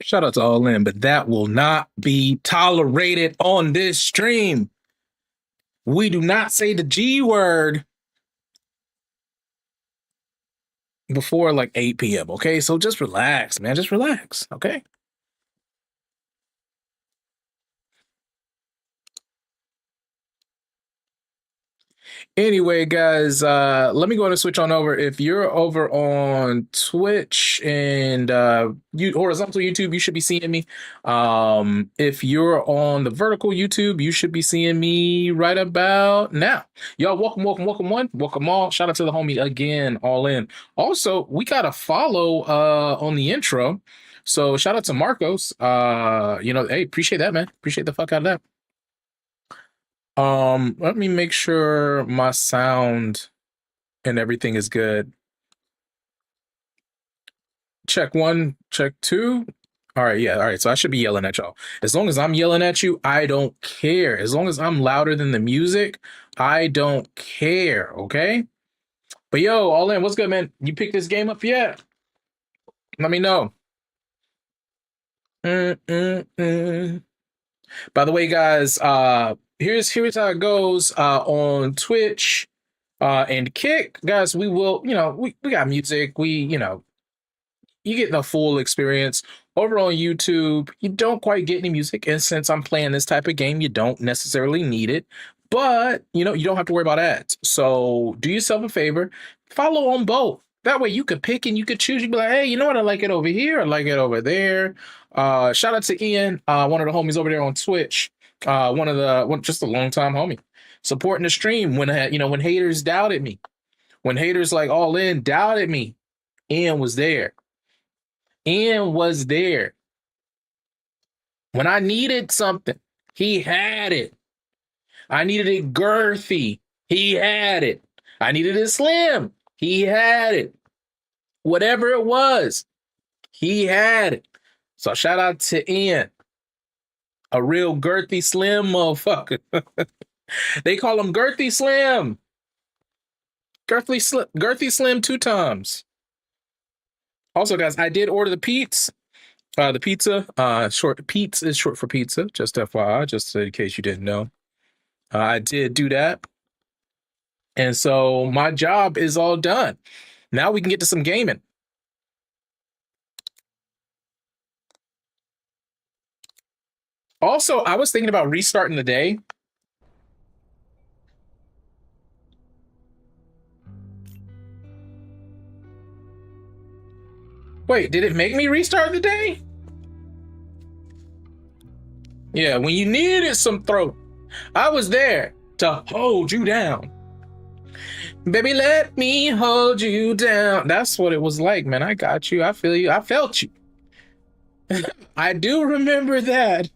Shout out to all in, but that will not be tolerated on this stream. We do not say the G word before like 8 p.m. Okay, so just relax, man. Just relax. Okay. Anyway, guys, let me go ahead and switch on over. If you're over on Twitch and you horizontal YouTube, you should be seeing me. If you're on the vertical YouTube, you should be seeing me right about now. Y'all, welcome, welcome, welcome one, welcome all. Shout out to the homie again, all in. Also, we got a follow on the intro. So shout out to Marcos. Hey, appreciate that, man. Appreciate the fuck out of that. Let me make sure my sound and everything is good. Check one, check two. All right, yeah, all right. So I should be yelling at y'all. As long as I'm yelling at you, I don't care. As long as I'm louder than the music, I don't care, okay? But yo, all in, what's good, man? You picked this game up yet? Let me know. Mm-mm-mm. By the way, guys, here's how it goes on Twitch and Kick. Guys, we will, we got music. You get the full experience. Over on YouTube, you don't quite get any music. And since I'm playing this type of game, you don't necessarily need it. But, you don't have to worry about ads. So do yourself a favor, follow on both. That way you could pick and you could choose. You be like, hey, you know what? I like it over here. I like it over there. Shout out to Ian, one of the homies over there on Twitch. Just a long time homie. Supporting the stream when haters doubted me. When haters like all in doubted me, Ian was there. Ian was there. When I needed something, he had it. I needed it girthy. He had it. I needed it slim. He had it. Whatever it was, he had it. So shout out to Ian. A real girthy slim motherfucker. They call him Girthy Slim. Girthy Slim 2 times. Also, guys, I did order the pizza. Short Pete's is short for pizza. Just FYI, just in case you didn't know. I did do that, and so my job is all done. Now we can get to some gaming. Also, I was thinking about restarting the day. Wait, did it make me restart the day? Yeah, when you needed some throat, I was there to hold you down. Baby, let me hold you down. That's what it was like, man. I got you. I feel you. I felt you. I do remember that.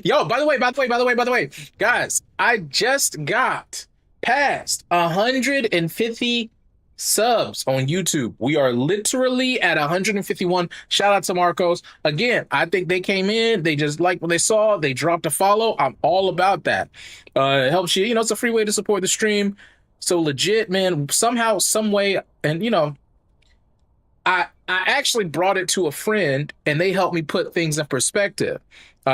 Yo, by the way, guys, I just got past 150 subs on YouTube. We are literally at 151. Shout out to Marcos. Again, I think they came in, they just liked what they saw, they dropped a follow. I'm all about that. It helps you, it's a free way to support the stream. So legit, man, somehow, some way, and I actually brought it to a friend and they helped me put things in perspective.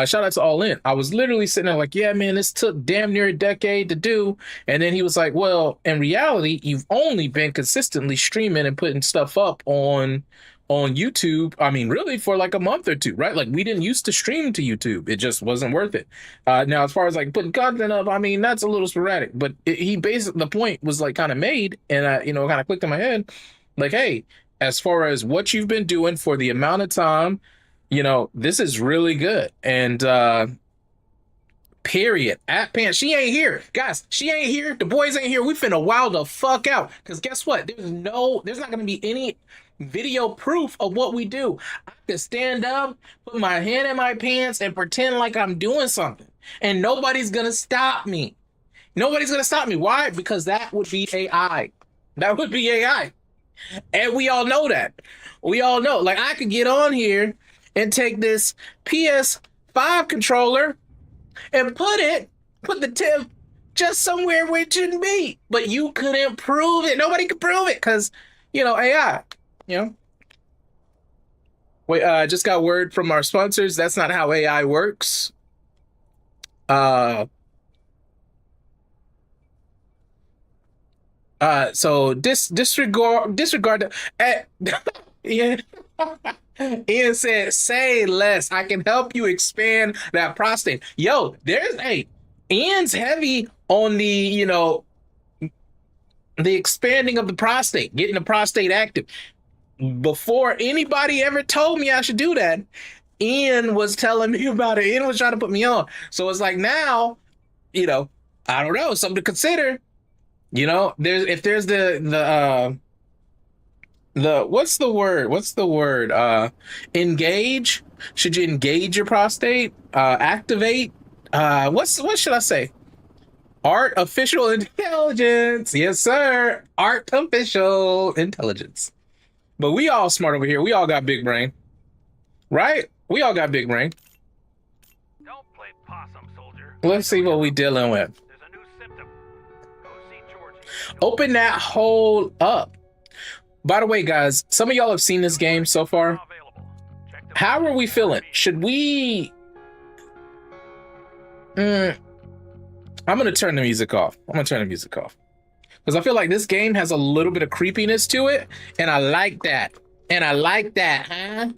Shout out to All In. I was literally sitting there like, yeah, man, this took damn near a decade to do. And then he was like, well, in reality, you've only been consistently streaming and putting stuff up on YouTube. I mean, really for like a month or two, right? Like we didn't used to stream to YouTube. It just wasn't worth it. Now, as far as like putting content up, I mean, that's a little sporadic, but he basically, the point was like kind of made and I, kind of clicked in my head like, hey, as far as what you've been doing for the amount of time, this is really good. And period. At Pants, she ain't here. Guys, she ain't here. The boys ain't here. We finna wild the fuck out. Because guess what? There's not gonna be any video proof of what we do. I can stand up, put my hand in my pants, and pretend like I'm doing something. And nobody's gonna stop me. Nobody's gonna stop me. Why? Because that would be AI. That would be AI. And we all know that. We all know. Like, I could get on here and take this PS5 controller and put the tip just somewhere where it shouldn't be. But you couldn't prove it. Nobody could prove it because, AI. You know, wait, just got word from our sponsors. That's not how AI works. Uh, so disregard yeah. Ian said, "Say less. I can help you expand that prostate." Yo, Ian's heavy on the expanding of the prostate, getting the prostate active. Before anybody ever told me I should do that, Ian was telling me about it. Ian was trying to put me on. So it's like now, you know, I don't know, something to consider. There's the what's the word? What's the word? Engage. Should you engage your prostate? Activate. What should I say? Artificial intelligence. Yes, sir. Artificial intelligence. But we all smart over here. We all got big brain. Right? We all got big brain. Don't play possum, soldier. Let's see what we dealing with. There's a new symptom. Go see Georgie. Open that hole up. By the way, guys, some of y'all have seen this game so far. How are we feeling? Should we... I'm going to turn the music off. Because I feel like this game has a little bit of creepiness to it. And I like that. And I like that, huh?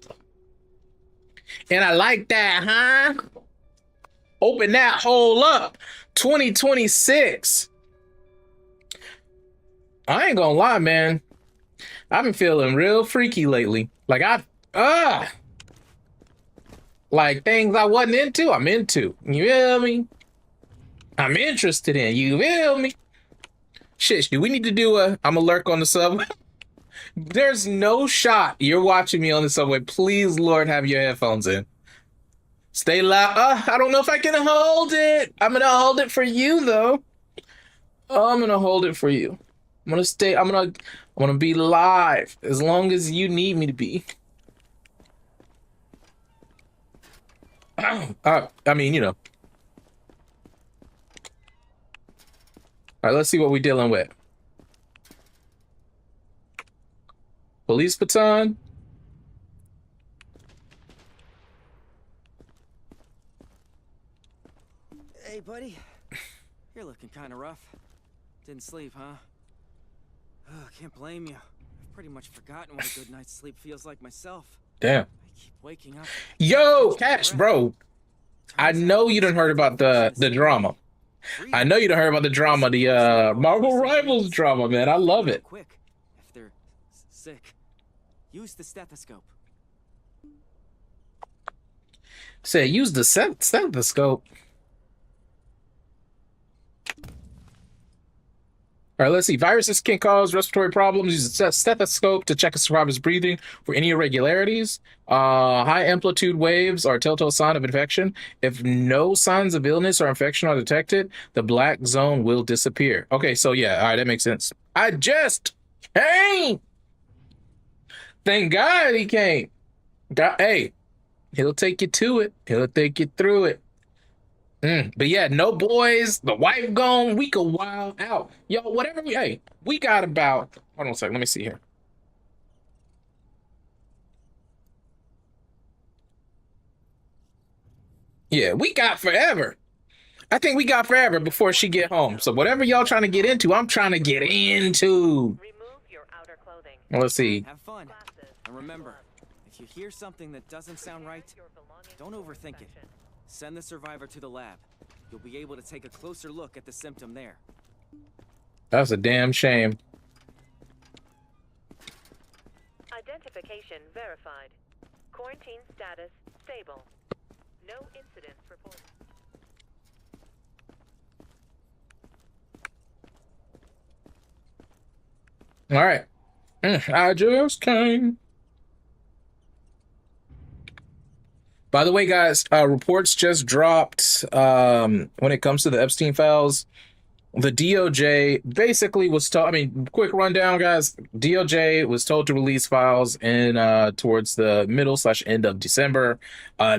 Open that hole up. 2026. I ain't gonna lie, man. I've been feeling real freaky lately. Like like things I wasn't into, I'm into. You feel me? I'm interested in. You feel me? Shit, do we need to do I'm a lurk on the subway? There's no shot you're watching me on the subway. Please, Lord, have your headphones in. Stay loud. I don't know if I can hold it. I'm gonna hold it for you, though. I'm gonna hold it for you. I'm gonna stay. I'm gonna be live as long as you need me to be. I mean, All right, let's see what we're dealing with. Police baton. Hey, buddy. You're looking kind of rough. Didn't sleep, huh? Oh, can't blame you. I've pretty much forgotten what a good night's sleep feels like myself. Damn. I keep waking up. Yo, Cash, bro. I know you done heard about the drama. I know you done heard about the drama, the Marvel Rivals drama, man. I love it. Quick, if they're sick, use the stethoscope. Say, use the stethoscope. All right, let's see. Viruses can cause respiratory problems. Use a stethoscope to check a survivor's breathing for any irregularities. High amplitude waves are a telltale sign of infection. If no signs of illness or infection are detected, the black zone will disappear. Okay, so yeah, all right, that makes sense. I just came. Thank God he came. Hey, he'll take you to it. He'll take you through it. But yeah, no boys, the wife gone, we could wild out. Yo, whatever we got about, hold on a second, let me see here. Yeah, we got forever. I think we got forever before she get home. So whatever y'all trying to get into, I'm trying to get into. Remove your outer clothing. Let's see. Have fun. And remember, if you hear something that doesn't sound right, don't overthink it. Send the survivor to the lab. You'll be able to take a closer look at the symptom there. That's a damn shame. Identification verified. Quarantine status stable. No incidents reported. All right. I just came. By the way, guys, reports just dropped when it comes to the Epstein files. The DOJ basically was told, I mean, quick rundown, guys. DOJ was told to release files in towards the middle slash end of December.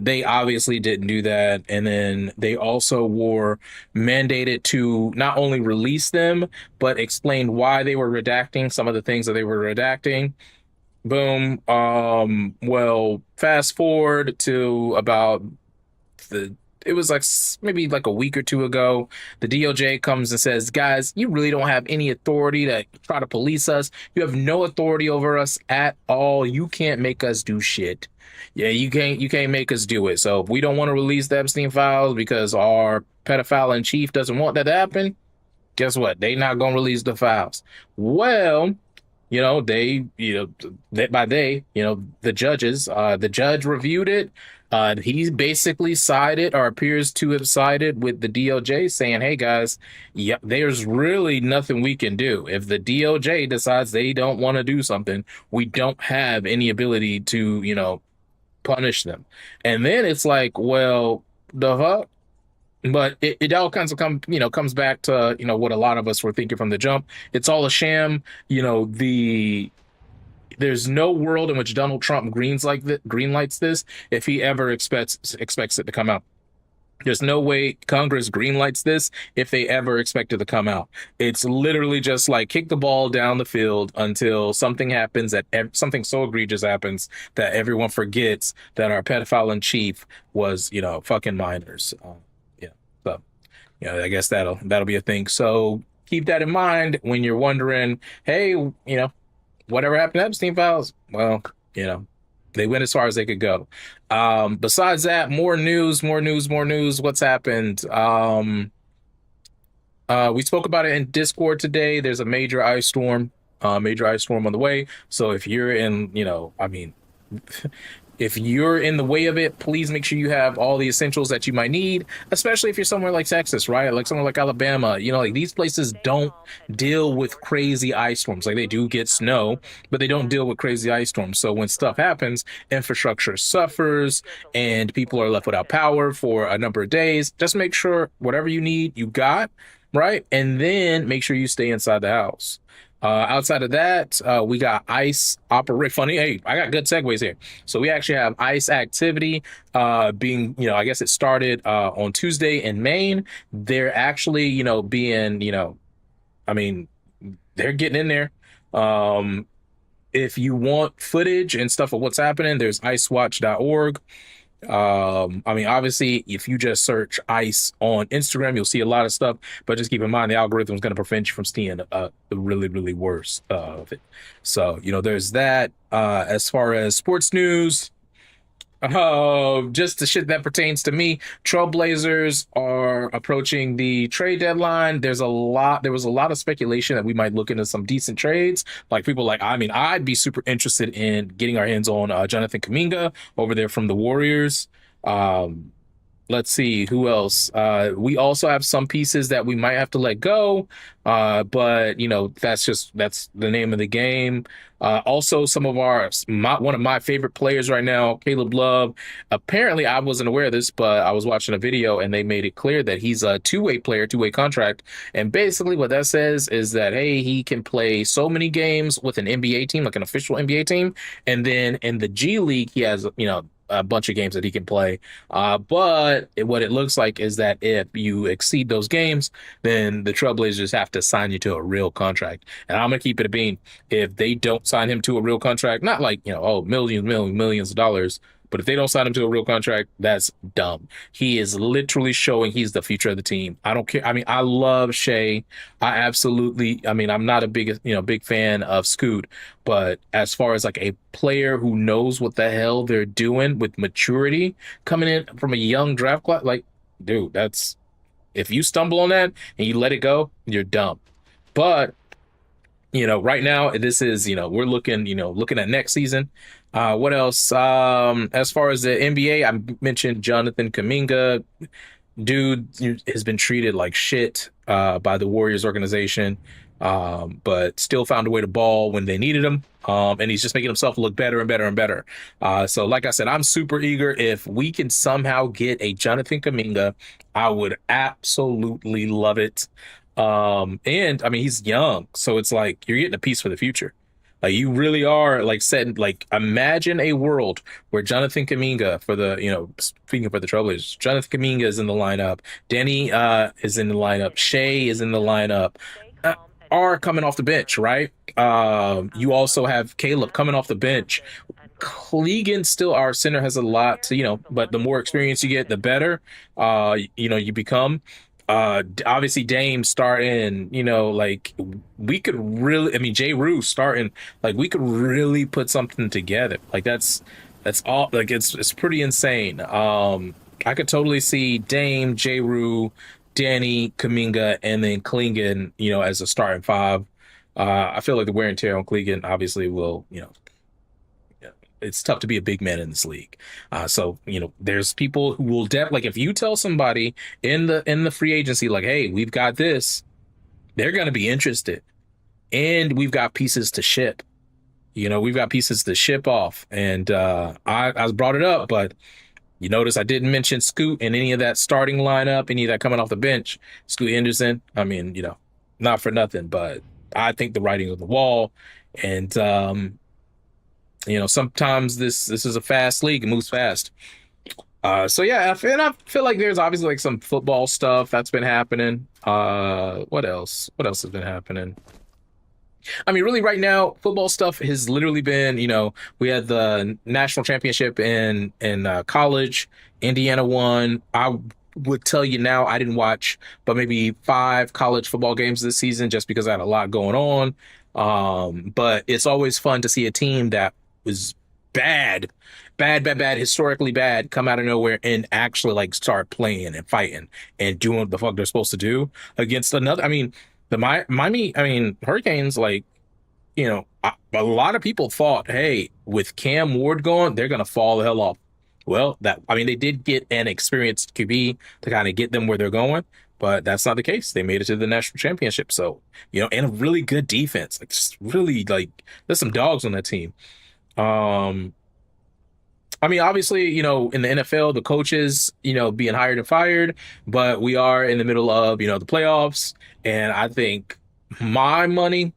They obviously didn't do that. And then they also were mandated to not only release them, but explain why they were redacting some of the things that they were redacting. Boom. Well, fast forward to about the it was like maybe like a week or two ago. The DOJ comes and says, guys, you really don't have any authority to try to police us. You have no authority over us at all. You can't make us do shit. Yeah, you can't make us do it. So if we don't want to release the Epstein files because our pedophile in chief doesn't want that to happen, guess what? They not gonna release the files. Well, the judges, the judge reviewed it. He basically sided or appears to have sided with the DOJ, saying, hey guys, yeah, there's really nothing we can do. If the DOJ decides they don't want to do something, we don't have any ability to, punish them. And then it's like, well, the fuck? But it all kinds of comes back to, what a lot of us were thinking from the jump. It's all a sham. There's no world in which Donald Trump greenlights this if he ever expects it to come out. There's no way Congress greenlights this if they ever expect it to come out. It's literally just like kick the ball down the field until something happens something so egregious happens that everyone forgets that our pedophile in chief was, fucking minors. Yeah. So, I guess that'll be a thing. So keep that in mind when you're wondering, hey, whatever happened to Epstein files? Well, they went as far as they could go. Besides that, more news. What's happened? We spoke about it in Discord today. There's a major ice storm on the way. So if you're in, if you're in the way of it, please make sure you have all the essentials that you might need, especially if you're somewhere like Texas, right? Like somewhere like Alabama, like these places don't deal with crazy ice storms. Like they do get snow, but they don't deal with crazy ice storms. So when stuff happens, infrastructure suffers and people are left without power for a number of days. Just make sure whatever you need, you got, right? And then make sure you stay inside the house. Outside of that, we got ice operate. Funny, hey, I got good segues here. So we actually have ice activity being, I guess it started on Tuesday in Maine. They're actually, they're getting in there. If you want footage and stuff of what's happening, there's icewatch.org. Obviously, if you just search ice on Instagram, you'll see a lot of stuff, but just keep in mind the algorithm is going to prevent you from seeing the really, really worst of it. So, there's that. As far as sports news, just the shit that pertains to me, Trailblazers are approaching the trade deadline. There was a lot of speculation that we might look into some decent trades. Like people I'd be super interested in getting our hands on Jonathan Kuminga over there from the Warriors. Let's see who else. We also have some pieces that we might have to let go. But that's the name of the game. Also, one of my favorite players right now, Caleb Love. Apparently, I wasn't aware of this, but I was watching a video and they made it clear that he's a two-way player, two-way contract. And basically, what that says is that hey, he can play so many games with an NBA team, like an official NBA team, and then in the G League, he has a bunch of games that he can play. But what it looks like is that if you exceed those games, then the Trailblazers have to sign you to a real contract. And I'm going to keep it a bean. If they don't sign him to a real contract, not like, millions of dollars, but if they don't sign him to a real contract, that's dumb. He is literally showing he's the future of the team. I don't care. I love Shea. I'm not a big fan of Scoot, but as far as like a player who knows what the hell they're doing with maturity coming in from a young draft class, like, dude, if you stumble on that and you let it go, you're dumb. But right now this is, we're looking at next season. What else? As far as the NBA, I mentioned Jonathan Kuminga. Dude has been treated like shit by the Warriors organization, but still found a way to ball when they needed him. And he's just making himself look better and better and better. So like I said, I'm super eager. If we can somehow get a Jonathan Kuminga, I would absolutely love it. And I mean, he's young, so it's like you're getting a piece for the future. Like you really are like setting like imagine a world where Jonathan Kaminga for the speaking for the Trailblazers, Jonathan Kaminga is in the lineup, Danny is in the lineup, Shea is in the lineup, uh, are coming off the bench, right? You also have Caleb coming off the bench. Clegan still our center has a lot to, but the more experience you get, the better you become. Obviously Dame starting, like we could really, I mean, J. Rue starting, like we could really put something together. Like that's all, like it's pretty insane. I could totally see Dame, J. Rue, Danny, Kaminga, and then Klingon, as a starting five. I feel like the wear and tear on Klingon obviously will, it's tough to be a big man in this league. So there's people who will like if you tell somebody in the free agency like, hey, we've got this, they're going to be interested, and we've got pieces to ship. We've got pieces to ship off, and I brought it up, but you notice I didn't mention Scoot in any of that starting lineup, any of that coming off the bench. Scoot Henderson. I mean, not for nothing, but I think the writing on the wall, and sometimes this is a fast league. It moves fast. So yeah, and I feel like there's obviously like some football stuff that's been happening. What else? What else has been happening? I mean, really, right now, football stuff has literally been, we had the national championship in college. Indiana won. I would tell you now, I didn't watch, but maybe 5 college football games this season just because I had a lot going on. But it's always fun to see a team that was bad, bad, bad, bad, historically bad, come out of nowhere and actually like start playing and fighting and doing what the fuck they're supposed to do against another. I mean, the Miami, I mean, Hurricanes, like, a lot of people thought, hey, with Cam Ward gone, they're gonna fall the hell off. Well, I mean, they did get an experienced QB to kind of get them where they're going, but that's not the case. They made it to the national championship, so and a really good defense, like just really like there's some dogs on that team. Um, I mean, obviously, in the NFL, the coaches, being hired and fired, but we are in the middle of, the playoffs. And I think my money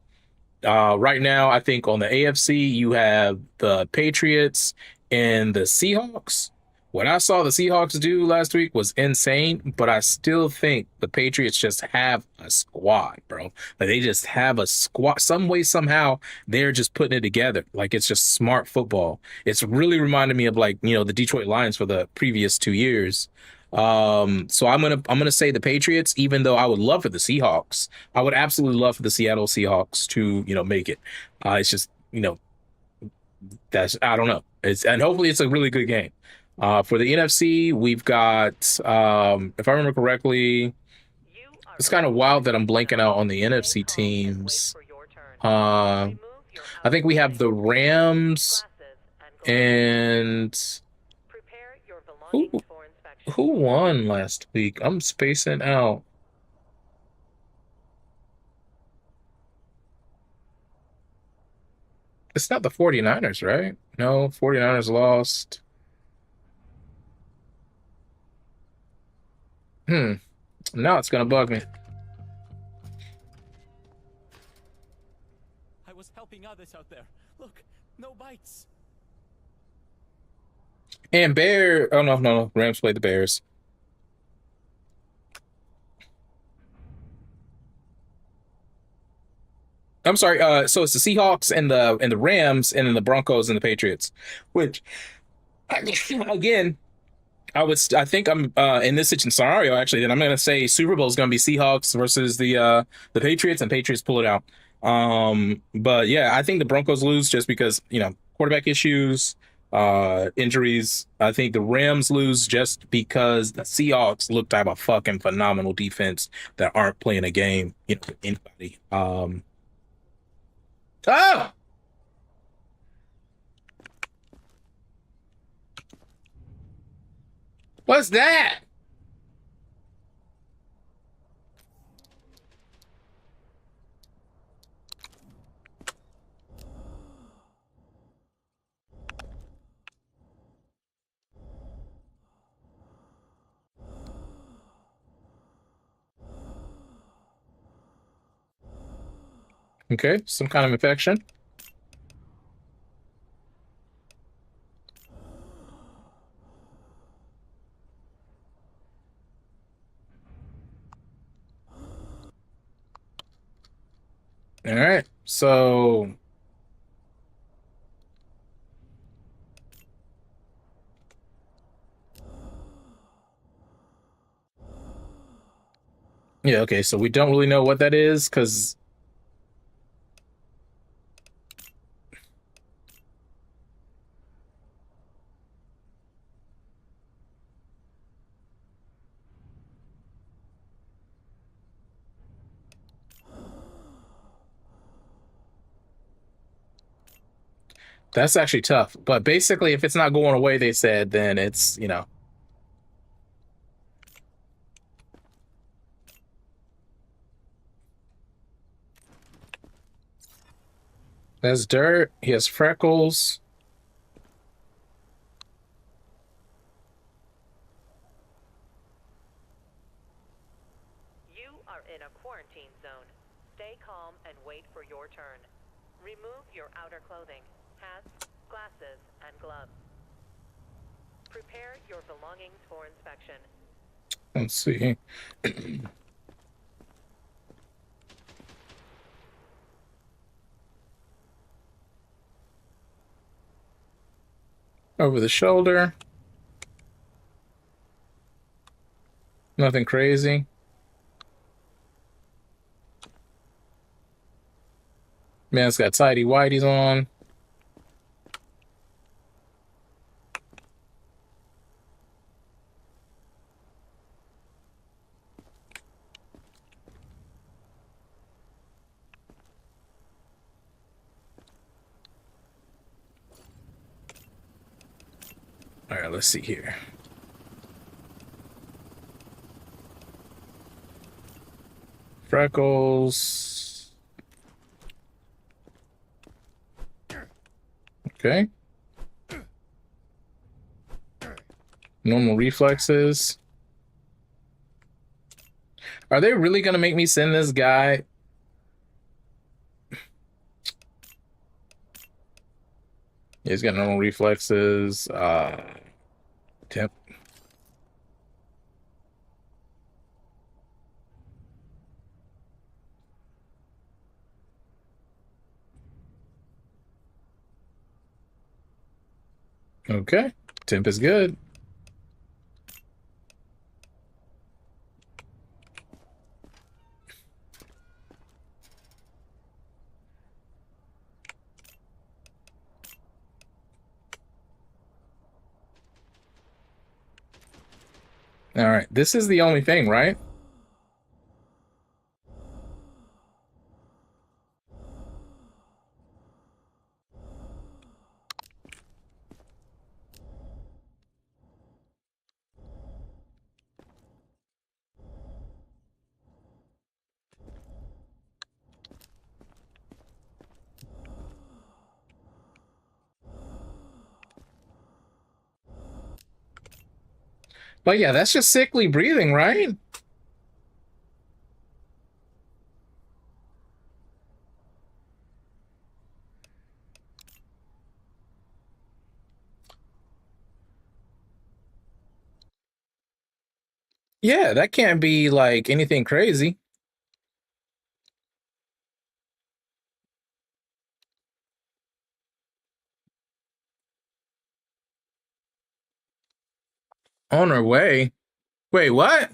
right now, I think on the AFC, you have the Patriots and the Seahawks. What I saw the Seahawks do last week was insane, but I still think the Patriots just have a squad, bro. Like they just have a squad. Some way, somehow, they're just putting it together. Like it's just smart football. It's really reminded me of like, the Detroit Lions for the previous 2 years. So I'm gonna say the Patriots, even though I would love for the Seahawks. I would absolutely love for the Seattle Seahawks to, make it. It's just, that's I don't know. And hopefully it's a really good game. For the NFC, we've got if I remember correctly, it's kind of wild that I'm blanking out on the NFC teams. I think we have the Rams and who who won last week? I'm spacing out. It's not the 49ers, right? No, 49ers lost. Now it's gonna bug me. I was helping others out there. Look, no bites. And oh no, Rams played the Bears. I'm sorry. So it's the Seahawks and the Rams, and then the Broncos and the Patriots. Which, again, I think I'm in this scenario actually. Then I'm going to say Super Bowl is going to be Seahawks versus the Patriots, and Patriots pull it out. But yeah, I think the Broncos lose just because quarterback issues, injuries. I think the Rams lose just because the Seahawks look to have a fucking phenomenal defense that aren't playing a game. Anybody. Oh! What's that? Okay, some kind of infection. All right, so yeah, okay, so we don't really know what that is because that's actually tough. But basically, if it's not going away, they said, then it's, that's dirt. He has freckles. You are in a quarantine zone. Stay calm and wait for your turn. Remove your outer clothing, hats, glasses, and gloves. Prepare your belongings for inspection. Let's see. Over the shoulder. Nothing crazy. Man's got tidy whities on. All right, let's see here. Freckles. Okay. Normal reflexes. Are they really gonna make me send this guy? He's got normal reflexes. Temp. Okay. Temp is good. All right. This is the only thing, right? But yeah, that's just sickly breathing, right? Yeah, that can't be like anything crazy. On her way. Wait, what?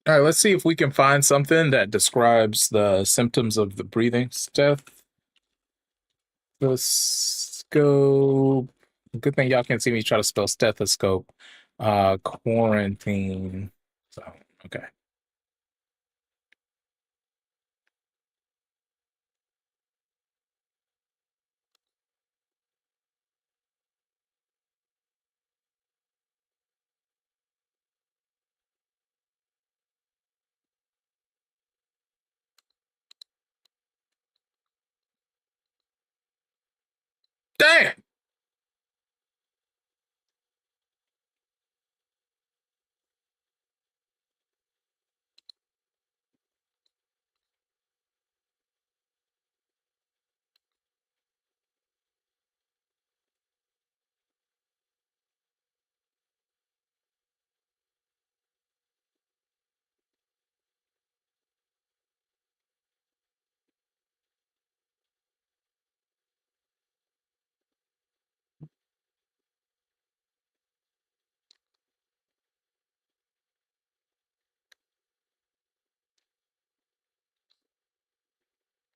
All right, let's see if we can find something that describes the symptoms of the breathing stuff. The scope. Good thing y'all can't see me try to spell stethoscope. Quarantine. So, okay. Damn.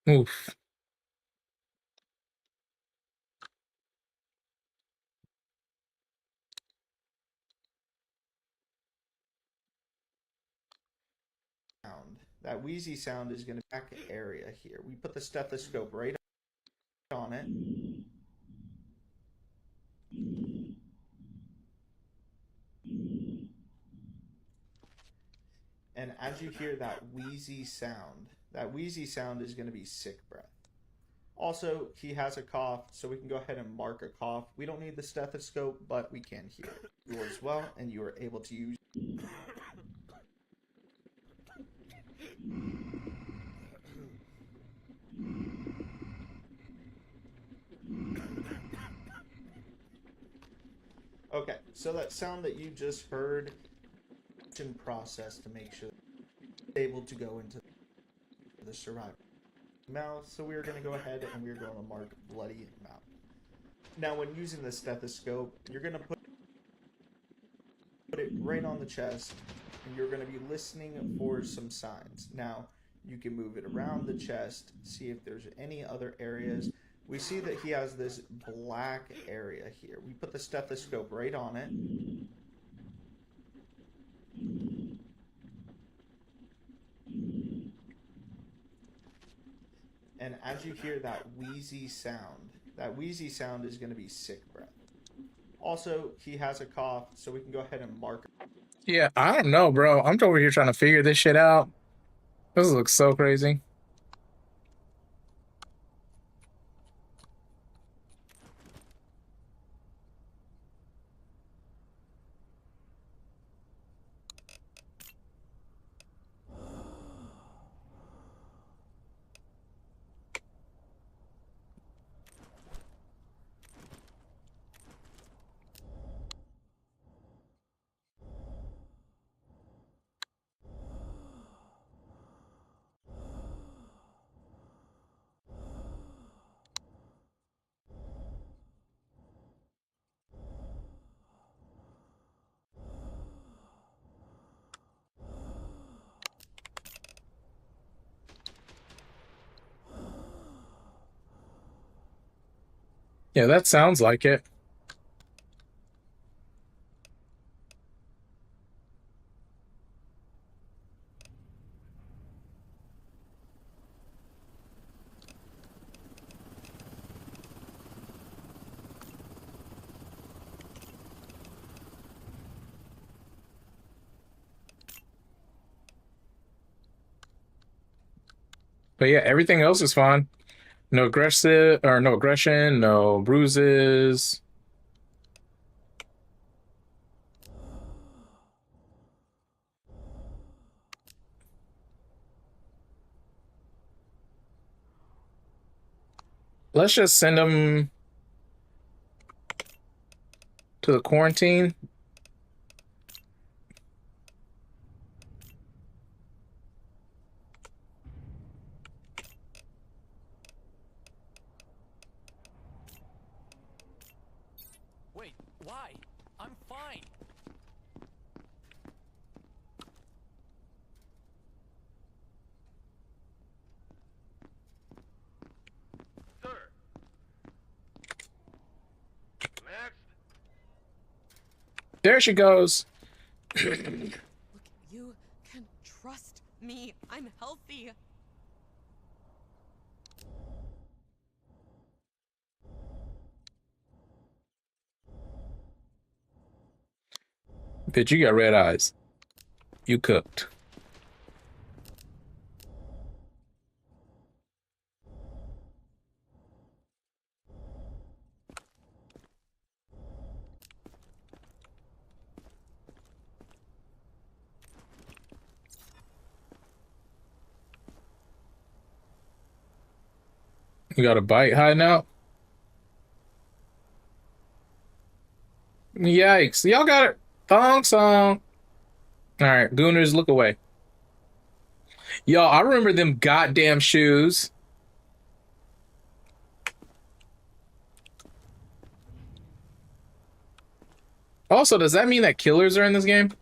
Oof. Sound. That wheezy sound is going to be back area here. We put the stethoscope right on it. And as you hear that wheezy sound is going to be sick breath. Also, he has a cough, so we can go ahead and mark a cough. We don't need the stethoscope, but we can hear it. You as well, and you are able to use. Okay, so that sound that you just heard, process to make sure it's able to go into the survivor mouth. So we're going to go ahead and we're going to mark bloody mouth. Now, when using the stethoscope, you're going to put it right on the chest, and you're going to be listening for some signs. Now, you can move it around the chest, see if there's any other areas. We see that he has this black area here. We put the stethoscope right on it. And as you hear that wheezy sound is going to be sick breath. Also, he has a cough, so we can go ahead and mark. Yeah, I don't know, bro. I'm over here trying to figure this shit out. This looks so crazy. Yeah, that sounds like it. But yeah, everything else is fine. No aggressive or no aggression, no bruises. Let's just send him to the quarantine. Wait, why? I'm fine. Sir. Next. There she goes. Look, you can trust me. I'm healthy. Bitch, you got red eyes. You cooked. You got a bite hiding out? Yikes. Y'all got it. Thong song. Alright, Gooners, look away. Yo, I remember them goddamn shoes. Also, does that mean that killers are in this game?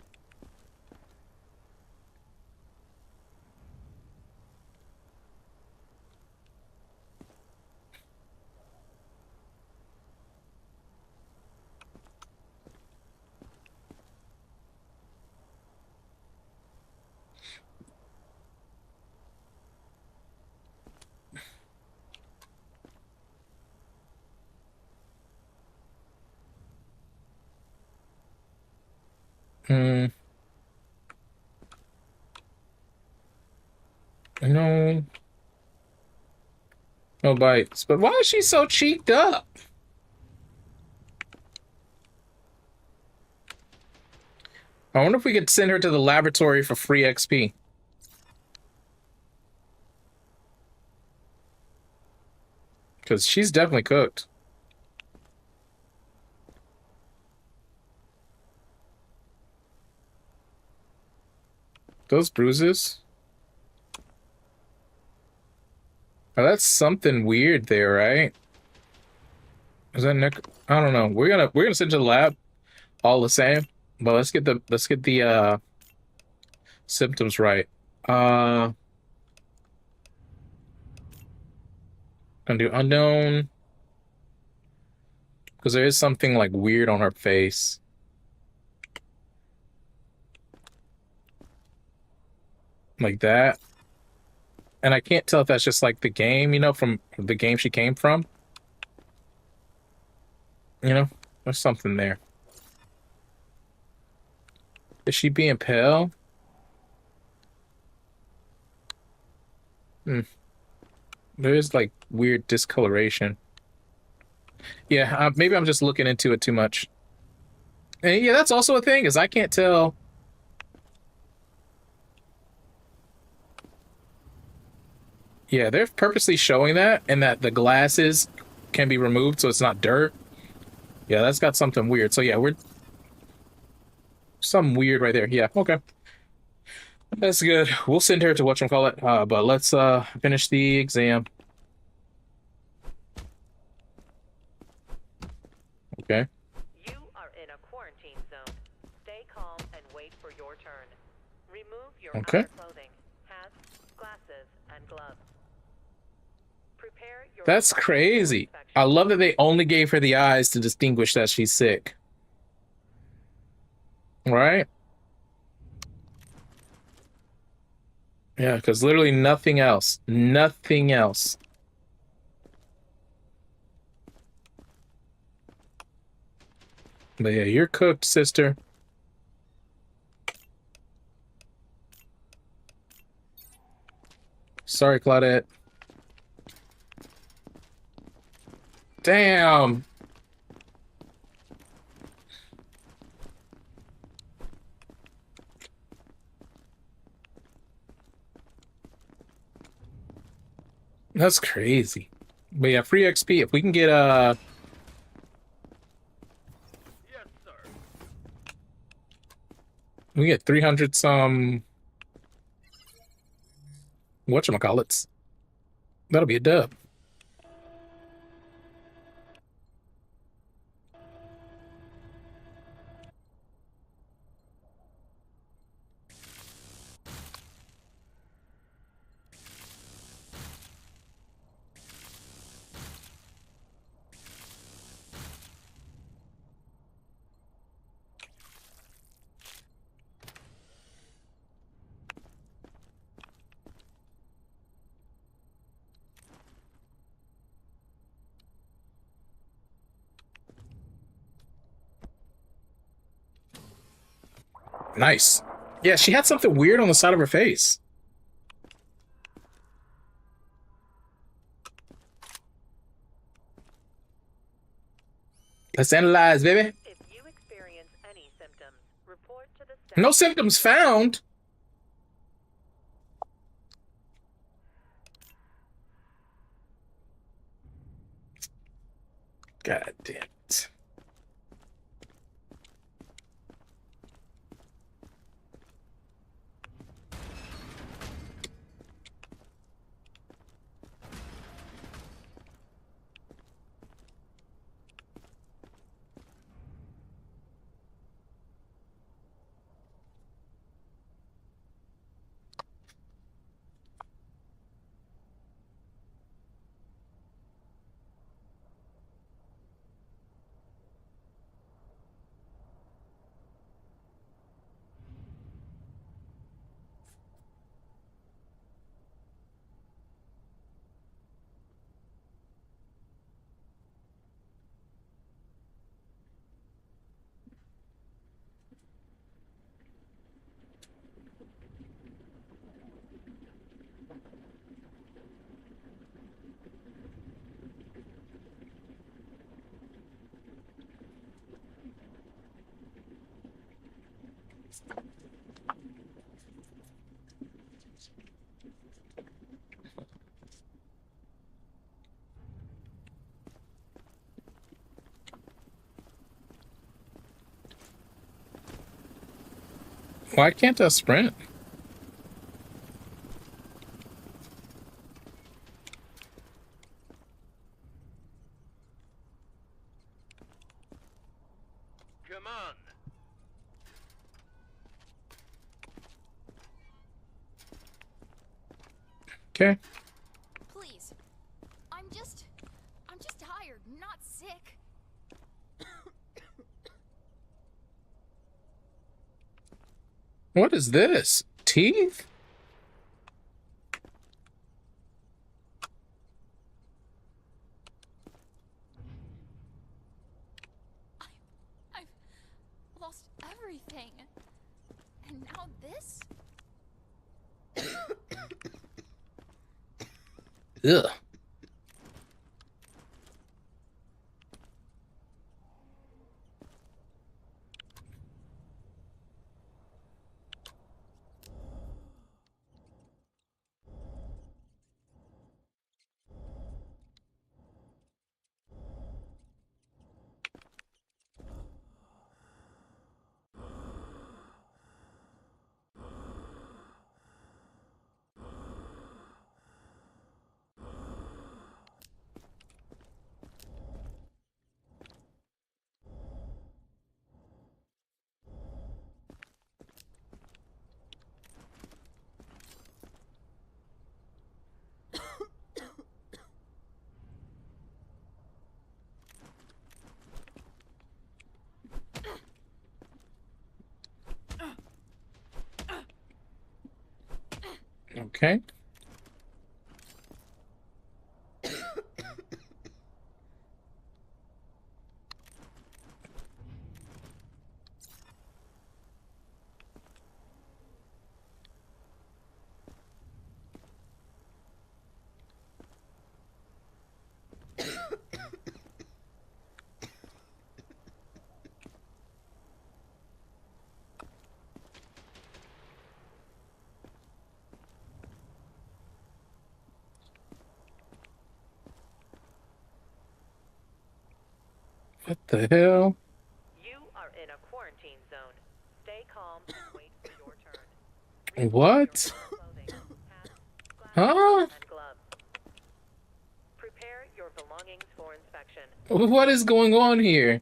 Hmm. No. No bites. But why is she so cheeked up? I wonder if we could send her to the laboratory for free XP. Because she's definitely cooked. Those bruises? Oh, that's something weird there, right? Is that Nick? I don't know. We're gonna send to the lab all the same. But let's get the symptoms right. Gonna do unknown. Because there is something like weird on her face. Like that. And I can't tell if that's just like the game, you know, from the game she came from. You know, there's something there. Is she being pale? Hmm. There is like weird discoloration. Yeah, maybe I'm just looking into it too much. And yeah, that's also a thing, is I can't tell. Yeah, they're purposely showing that, and that the glasses can be removed so it's not dirt. Yeah, that's got something weird. So yeah, we're something weird right there. Yeah, okay. That's good. We'll send her to whatchamacallit, but let's finish the exam. Okay. You are in a quarantine zone. Stay calm and wait for your turn. Remove your Okay. outer clothing, hats, glasses, and gloves. Prepare your That's crazy. inspection. I love that they only gave her the eyes to distinguish that she's sick. Right? Yeah, because literally nothing else. Nothing else. But yeah, you're cooked, sister. Sorry, Claudette. Damn. That's crazy. But yeah, free XP. If we can get Yes, sir. we get 300 some whatchamacallits. That'll be a dub. Nice. Yeah, she had something weird on the side of her face. Let's analyze, baby. If you experience any symptoms, report to the staff. No symptoms found. God damn it. Why can't I sprint? Come on. Okay. Please. I'm just tired, not sick. What is this? Teeth? I've lost everything. And now this? Ugh. Okay. What the hell? You are in a quarantine zone. Stay calm and wait for your turn. Remove What? your clothing, hats, Huh? glasses, and gloves. Prepare your belongings for inspection. What is going on here?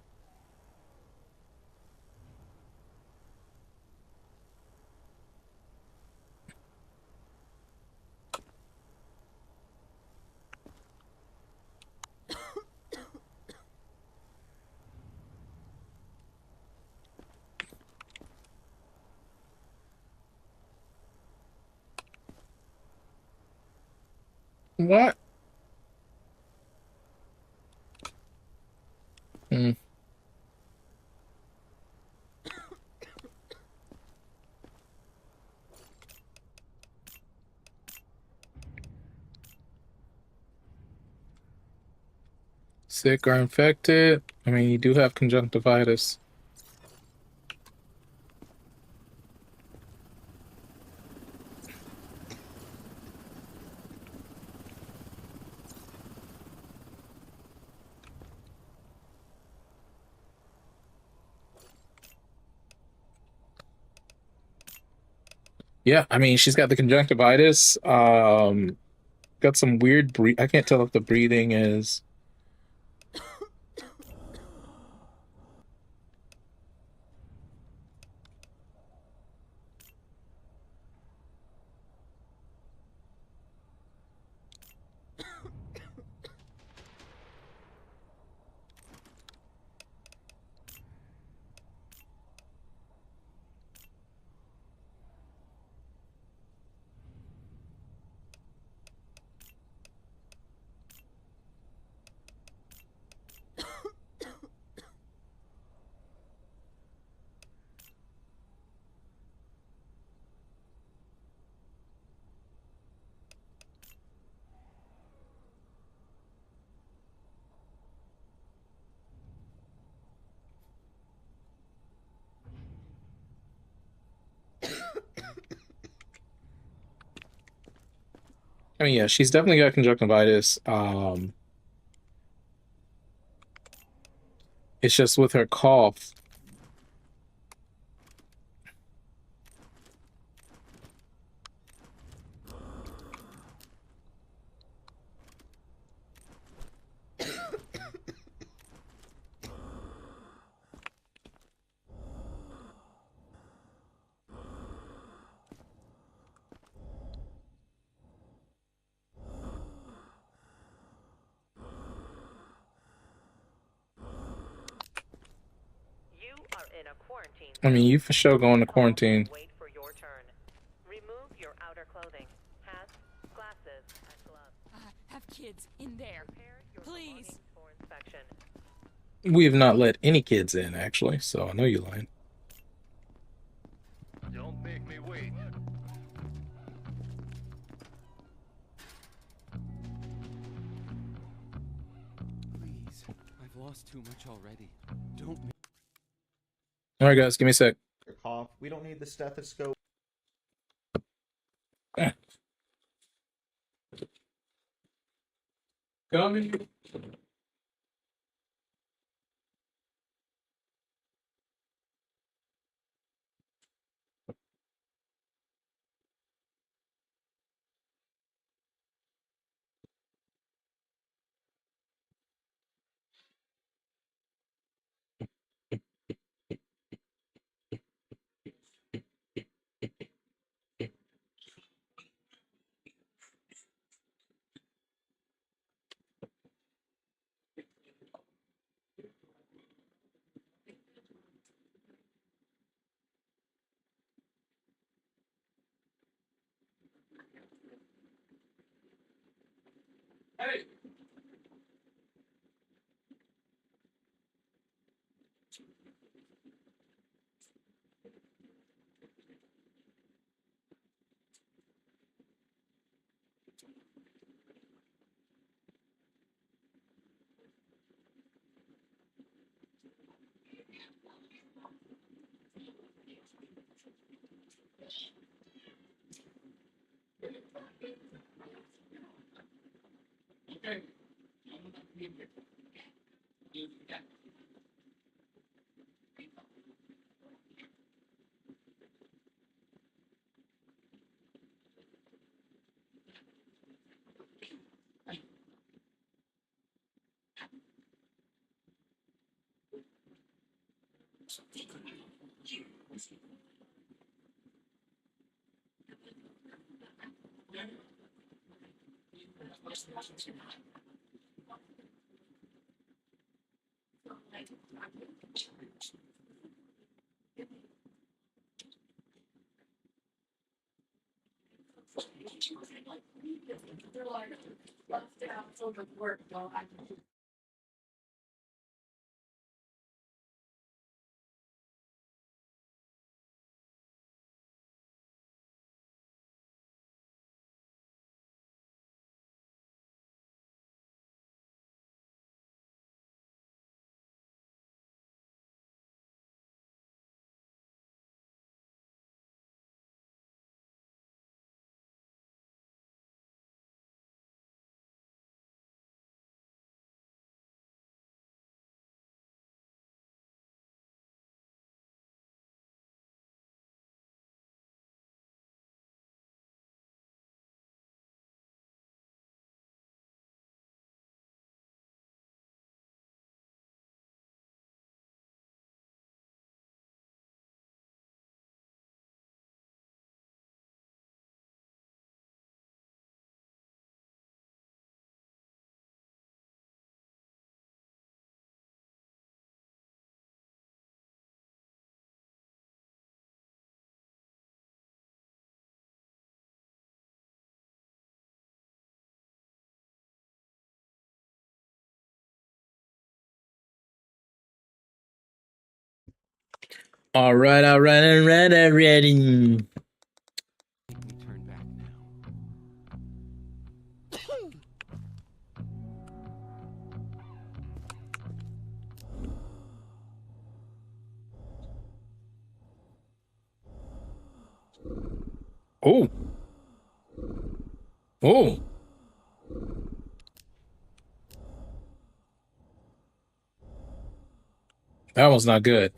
What? Hmm. Sick or infected? I mean, you do have conjunctivitis. Yeah, I mean, she's got the conjunctivitis. Got some weird I can't tell if the breathing is. I mean, yeah, she's definitely got conjunctivitis. It's just with her cough. You are in a quarantine I mean, zone. you for sure going to Stay calm quarantine. and wait for your turn. Remove your outer clothing, hats, glasses, and gloves. Have kids in there. Prepare your Please. belongings for inspection. We have not let any kids in, actually, so I know you're lying. Don't make me wait. Please, I've lost too much already. Don't make All right, guys, give me a sec. Your cough. We don't need the stethoscope. Coming. Hey. Okay. All right, already. We turn back now. Oh. Oh. That was not good.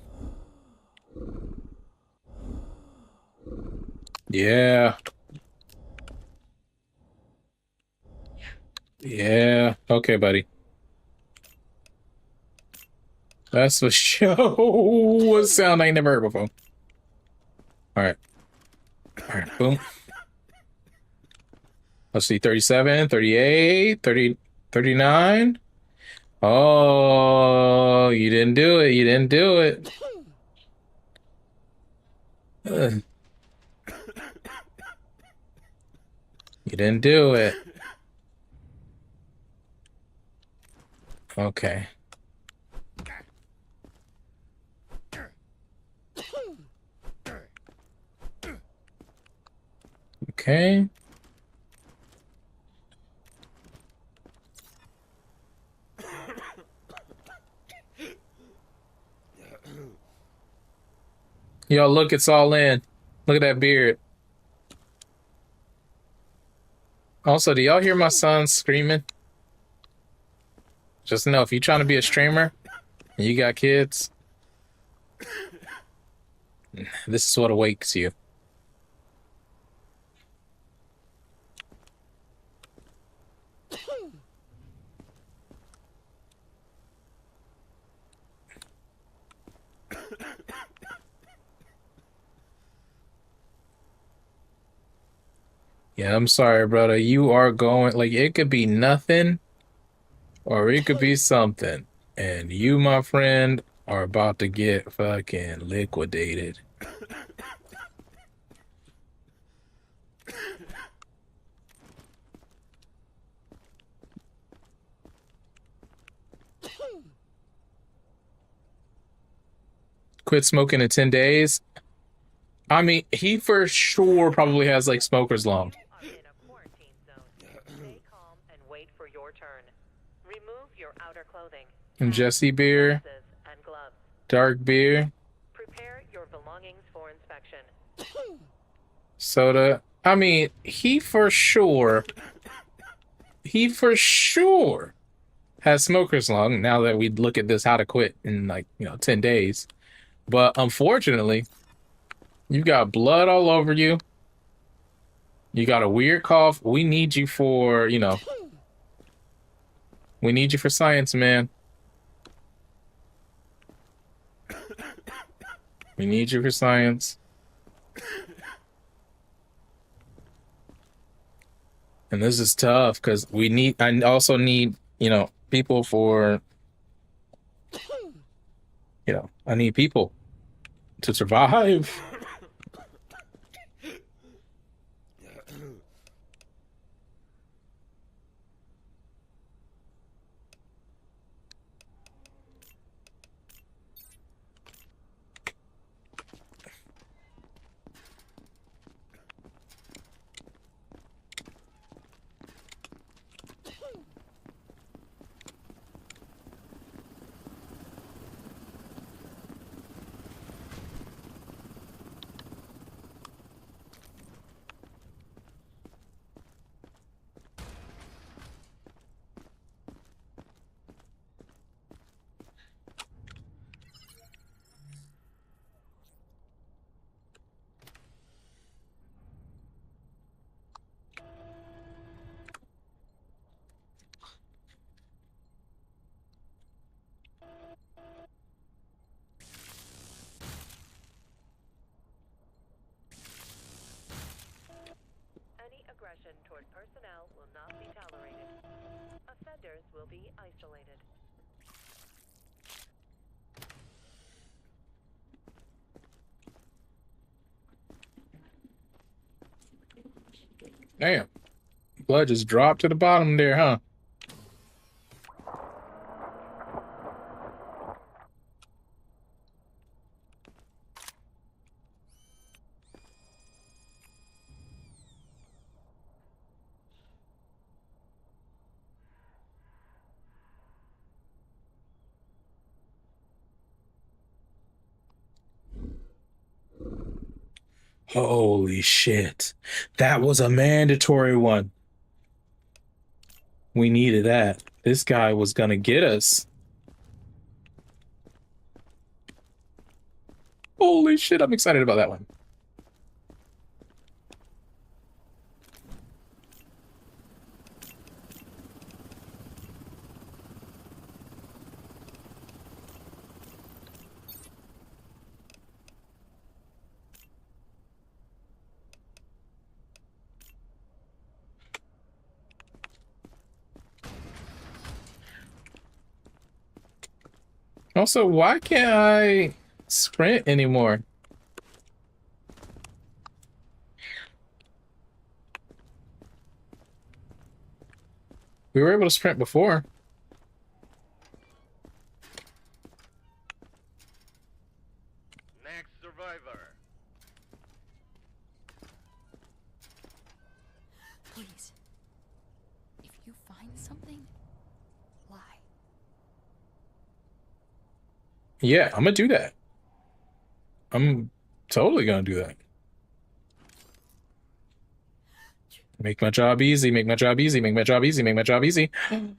Yeah. Yeah. Okay, buddy. That's for sure. A sound I ain't never heard before. All right. All right. Boom. Let's see. 37, 38, 30, 39. Oh, you didn't do it. You didn't do it. Ugh. You didn't do it. Okay. Okay. Yo, look, it's all in. Look at that beard. Also, do y'all hear my son screaming? Just know, if you're trying to be a streamer and you got kids, this is what awakes you. Yeah, I'm sorry, brother. You are going, like, it could be nothing or it could be something. And you, my friend, are about to get fucking liquidated. Quit smoking in 10 days. I mean, he for sure probably has like smoker's lung. You are in a quarantine zone. Stay calm and wait for your turn. Remove your outer clothing. And Jesse beer, Glasses and gloves. dark beer, Prepare your belongings for inspection. soda. I mean, he for sure has smoker's lung now that we look at this how to quit in like, 10 days. But unfortunately, you got blood all over you. You got a weird cough. We need you for, we need you for science, man. We need you for science. And this is tough because I also need, people for, I need people to survive. Any aggression toward personnel will not be tolerated. Offenders will be isolated. Damn. Blood just dropped to the bottom there, huh? Holy shit. That was a mandatory one. We needed that. This guy was gonna get us. Holy shit, I'm excited about that one. Also, why can't I sprint anymore? We were able to sprint before. Next survivor. Please. If you find something, lie. Yeah, I'm gonna do that. I'm totally gonna do that. Make my job easy, make my job easy, make my job easy, make my job easy. Ding,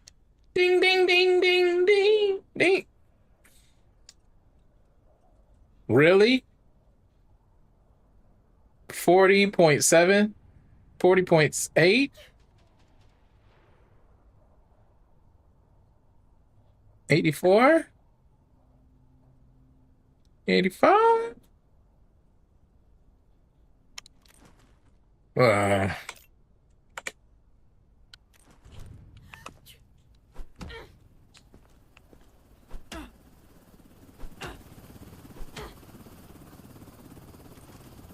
ding, ding, ding, ding, ding. Really? 40.7? 40.8? 84? 85?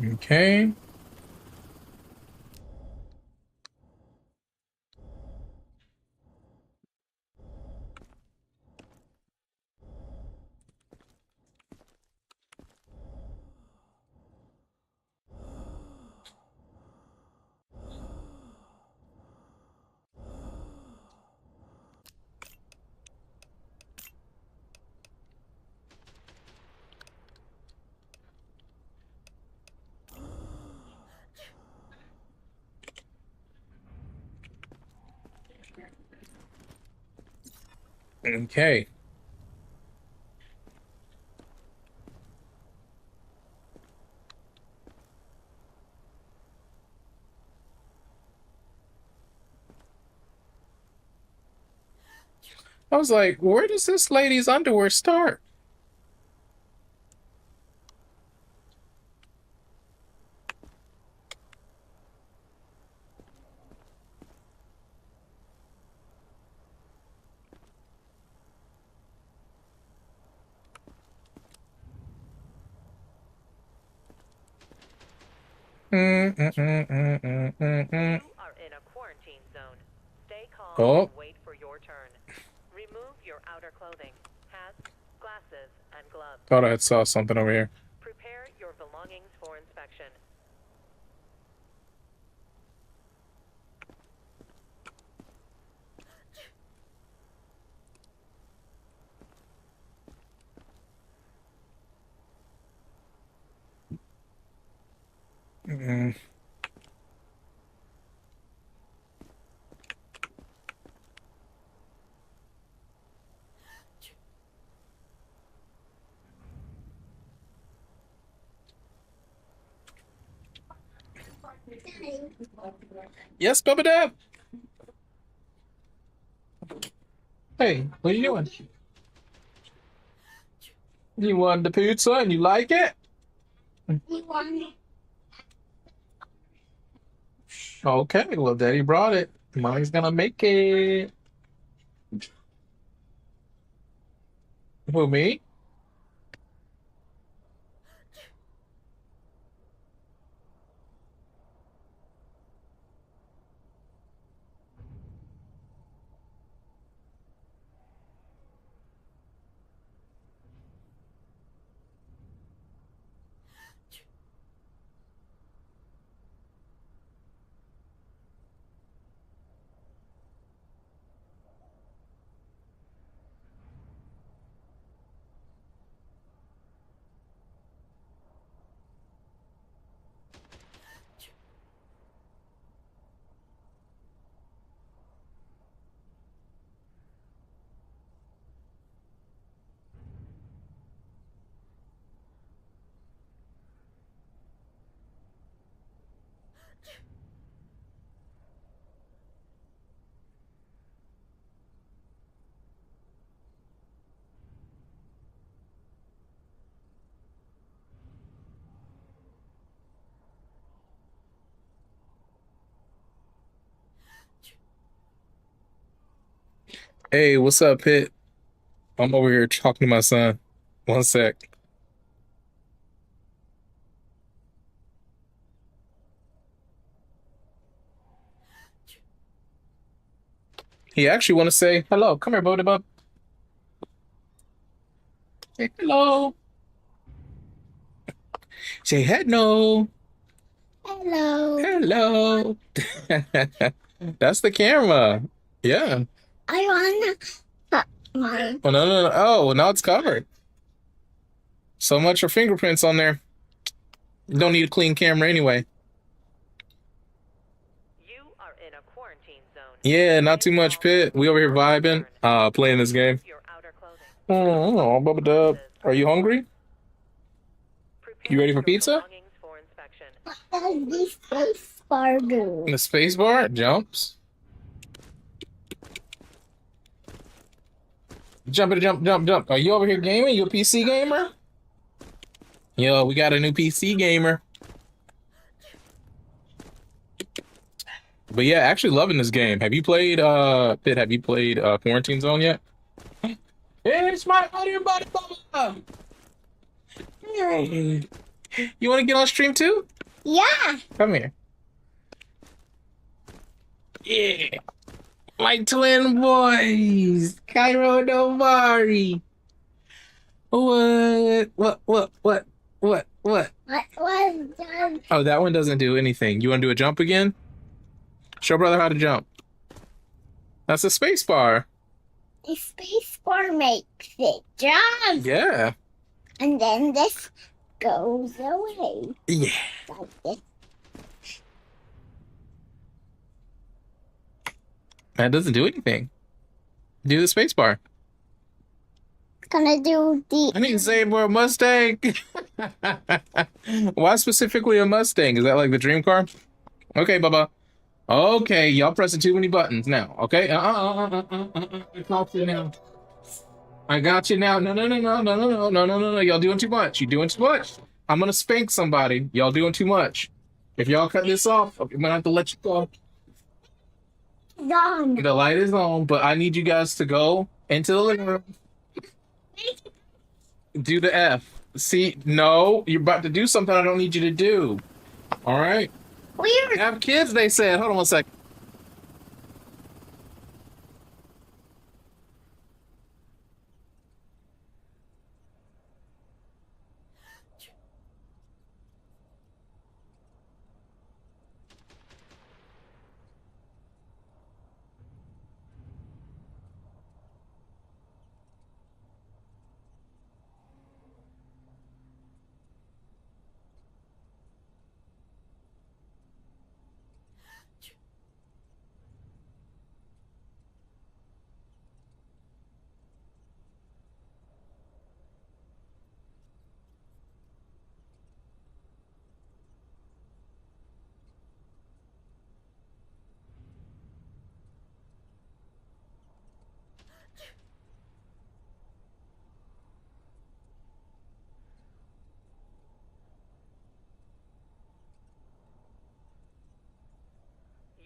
Okay. Okay. I was like, where does this lady's underwear start? You are in a quarantine zone. Stay calm Oh, and wait for your turn. Remove your outer clothing, hats, glasses, and gloves. thought I had saw something over here. Prepare your belongings for inspection. Mm. Yes, Bubba Dab. Hey, what are you doing? You wanted the pizza and you like it? Okay, well, Daddy brought it. Mommy's gonna make it. Who, me? Hey, what's up, Pit? I'm over here talking to my son. One sec. He actually want to say hello. Come here, Bodie Bub. Say hello. Say hello. Hello. Hello. That's the camera. Yeah. I wanna put my. Oh, no, no, no. Oh, well, now it's covered. So much for fingerprints on there. You don't need a clean camera anyway. You are in a quarantine zone. Yeah, not too much, Pit. We over here vibing, playing this game. Your outer clothing. Oh, Bubba Dub. Are you hungry? Prepare You ready for your pizza? belongings for inspection. This space bar do. In the space bar jumps. Jump it, jump, jump, jump. Are you over here gaming? You a PC gamer? Yo, we got a new PC gamer. But yeah, actually loving this game. Have you played Pit, have you played Quarantine Zone yet? It's my buddy Bubba. Hey. You want to get on stream too? Yeah. Come here. Yeah. My twin boys, Cairo and Omari. What? What? What was done? Oh, that one doesn't do anything. You want to do a jump again? Show brother how to jump. That's a space bar. The space bar makes it jump. Yeah. And then this goes away. Yeah. Like this. That doesn't do anything. Do the space bar. It's gonna do the. I need to say more Mustang. Why specifically a Mustang? Is that like the dream car? Okay, Bubba. Okay, y'all pressing too many buttons now. Okay, I got you now. I got you now. No, no, no, no, no, no, no, no, no, no, no. Y'all doing too much. You doing too much. I'm gonna spank somebody. Y'all doing too much. If y'all cut this off, I'm gonna have to let you go. Done. The light is on, but I need you guys to go into the living room. Do the F. See, no, you're about to do something I don't need you to do. All right? Weird. Have kids, they said. Hold on one sec.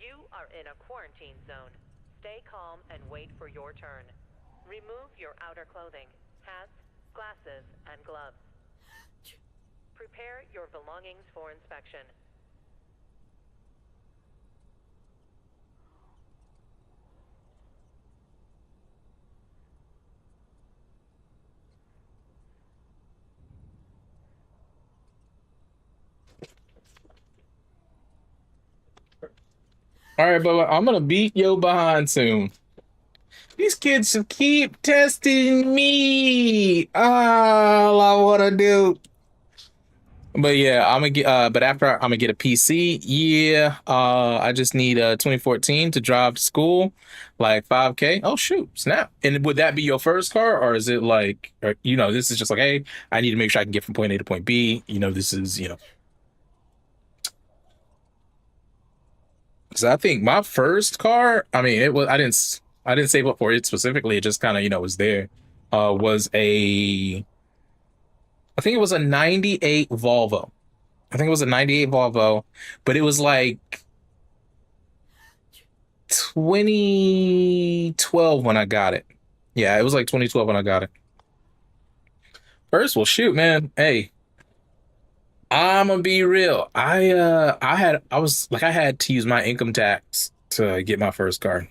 You are in a quarantine zone. Stay calm and wait for your turn. Remove your outer clothing, hats, glasses, and gloves. Prepare your belongings for inspection. All right, Bubba, I'm gonna beat your behind soon. These kids keep testing me. All I wanna do. But yeah, I'm gonna get. But after I'm gonna get a PC. Yeah. I just need 2014 to drive to school, like 5K. Oh shoot, snap! And would that be your first car, or is it like, or, this is just like, hey, I need to make sure I can get from point A to point B. This is, because I think my first car. I mean, it was. I didn't save up for it specifically. It just kind of, was there. Was a. I think it was a '98 Volvo. I think it was a '98 Volvo, but it was like 2012 when I got it. Yeah, it was like 2012 when I got it. First, well, shoot, man. Hey, I'm gonna be real. I had to use my income tax to get my first car.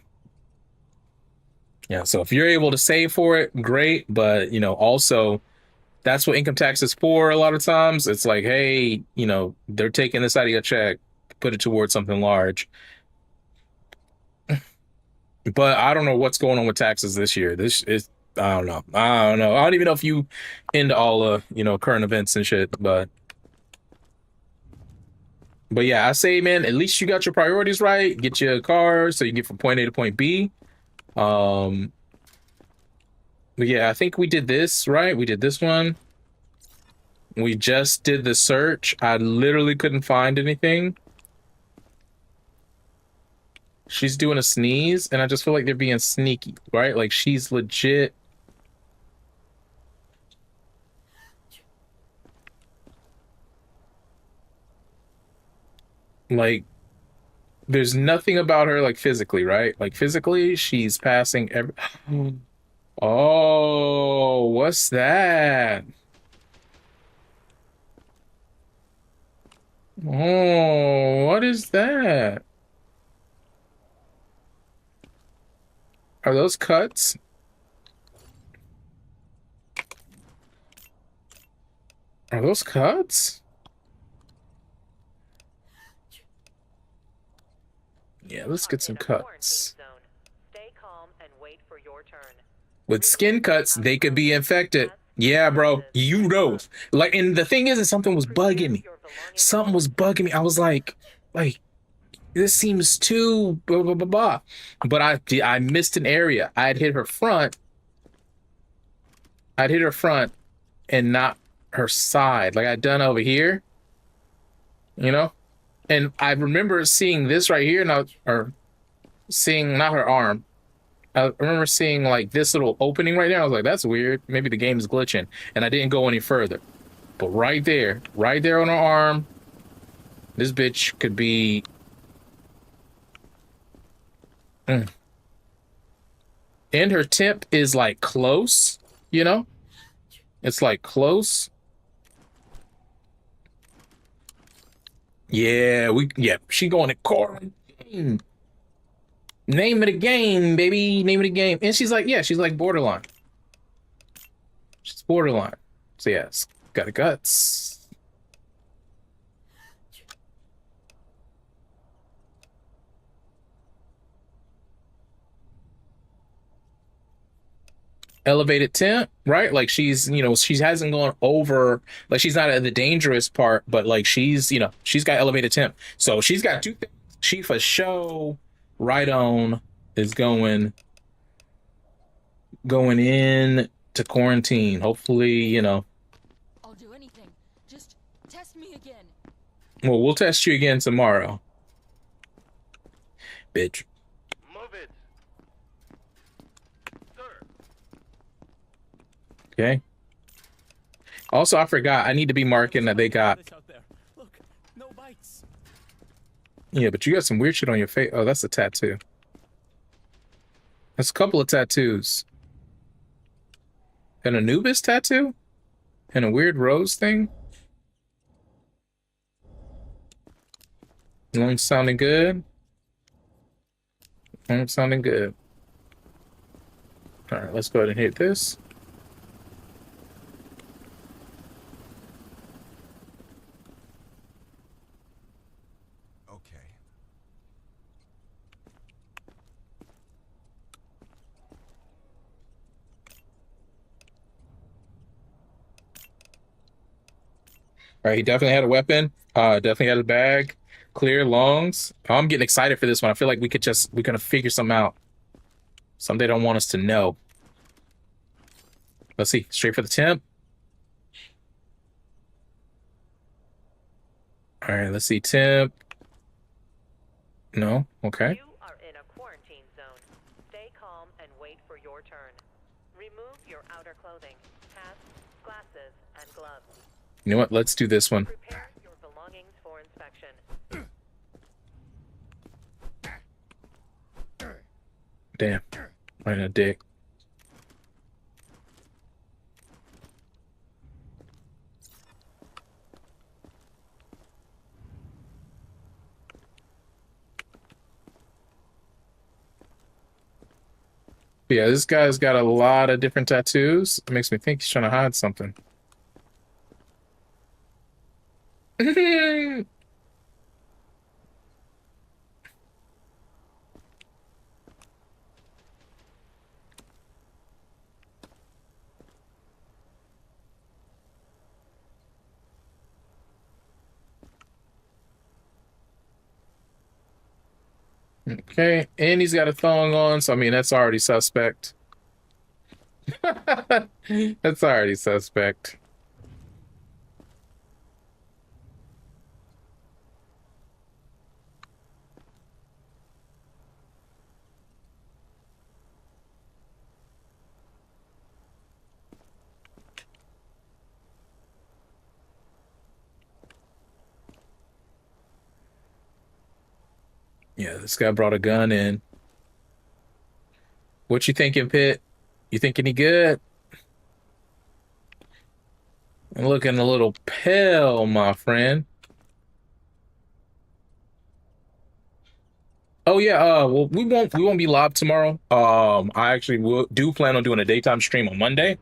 Yeah, so if you're able to save for it, great. But also that's what income tax is for a lot of times. It's like, hey, they're taking this out of your check, put it towards something large. But I don't know what's going on with taxes this year. This is I don't know. I don't know. I don't even know if you into all current events and shit, but yeah, I say, man, at least you got your priorities right. Get you a car so you can get from point A to point B. Um, but yeah, I think we did this, right? We did this one. We just did the search. I literally couldn't find anything. She's doing a sneeze, and I just feel like they're being sneaky, right? Like she's legit. Like, there's nothing about her like physically, right? Like physically, she's passing every. Oh, what's that? Oh, what is that? Are those cuts? Are those cuts? Yeah, let's get some cuts. Stay calm and wait for your turn. With skin cuts, they could be infected. Yeah, bro, Like, and the thing is something was bugging me. Something was bugging me. I was like, this seems too blah blah blah blah. But I missed an area. I'd hit her front. I'd hit her front and not her side, like I'd done over here. And I remember seeing this right here, or seeing not her arm. I remember seeing like this little opening right there. I was like, that's weird. Maybe the game is glitching. And I didn't go any further. But right there on her arm, this bitch could be. And her tip is like close, It's like close. Yeah, she going to quarantine. Name of the game, baby. Name of the game. And she's like borderline. She's borderline. So yes, got the guts. Elevated temp, right? Like she hasn't gone over, like she's not at the dangerous part, but like she's got elevated temp. So she's got two things. She for sure right on is going in to quarantine. Hopefully, I'll do anything. Just test me again. Well, we'll test you again tomorrow. Bitch. Move it. Sir. Okay. Also, I forgot. I need to be marking that they got. Look, no bites. Yeah, but you got some weird shit on your face. Oh, that's a tattoo. That's a couple of tattoos. An Anubis tattoo? And a weird rose thing? Lungs sounding good. Lungs sounding good. Alright, let's go ahead and hit this. All right, he definitely had a weapon. Definitely had a bag. Clear lungs. I'm getting excited for this one. I feel like we're gonna figure something out. Something they don't want us to know. Let's see. Straight for the temp. All right, let's see. Temp. No. Okay. You are in a quarantine zone. Stay calm and wait for your turn. Remove your outer clothing, hats, glasses, and gloves. You know what? Let's do this one. Prepare your belongings for inspection. damn. Right in the dick. Yeah, this guy's got a lot of different tattoos. It makes me think he's trying to hide something. Okay, and he's got a thong on, so I mean that's already suspect. That's already suspect. Yeah, this guy brought a gun in. What you thinking, Pitt? You thinking he good? Looking a little pale, my friend. Oh yeah, well we won't be live tomorrow. I actually do plan on doing a daytime stream on Monday.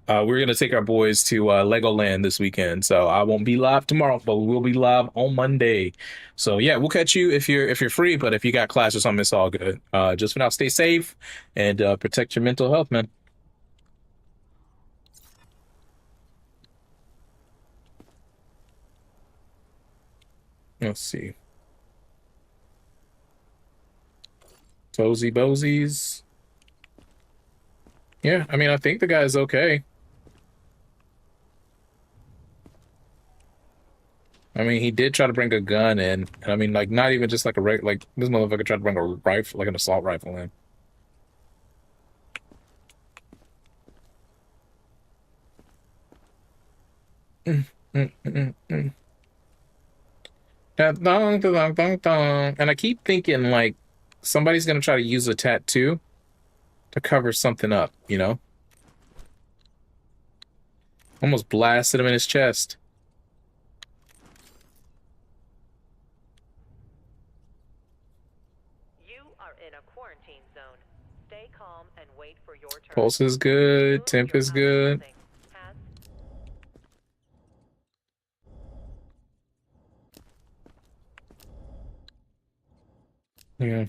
We're gonna take our boys to Legoland this weekend, so I won't be live tomorrow, but we will be live on Monday. So yeah, we'll catch you if you're free, but if you got class or something, it's all good. Just for now, stay safe and protect your mental health, man. Let's see. Toesy Bozies. Yeah, I mean I think the guy's okay. I mean, he did try to bring a gun in, and I mean, like, not even just like like this motherfucker tried to bring a rifle, like an assault rifle in. Mm, mm, mm, mm. That dong, dong, dong, dong. And I keep thinking like somebody's gonna try to use a tattoo to cover something up, you know? Almost blasted him in his chest. You are in a quarantine zone. Stay calm and wait for your turn. Pulse is good, Remove temp your is outer good. clothing. Has Yeah.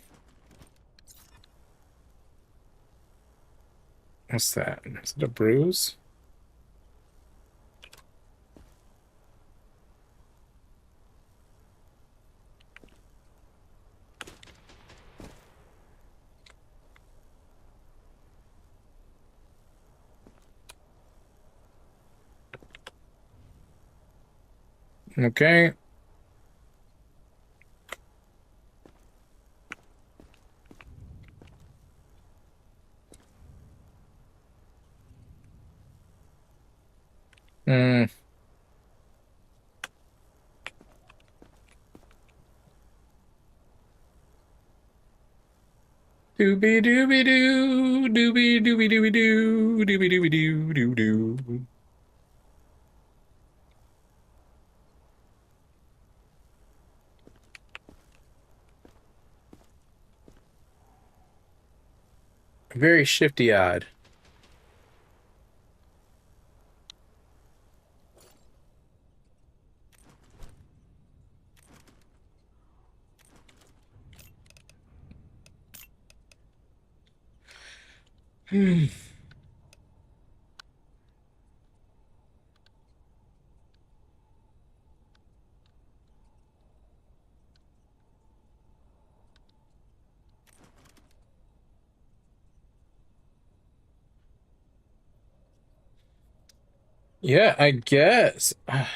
What's that? Is it a bruise? Okay. Mm. Doobie doobie doo, doobie doobie doobie doo, doobie doobie doo doo doo. Very shifty-eyed. Yeah, I guess. I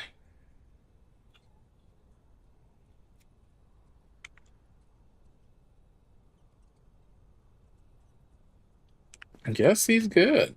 guess he's good.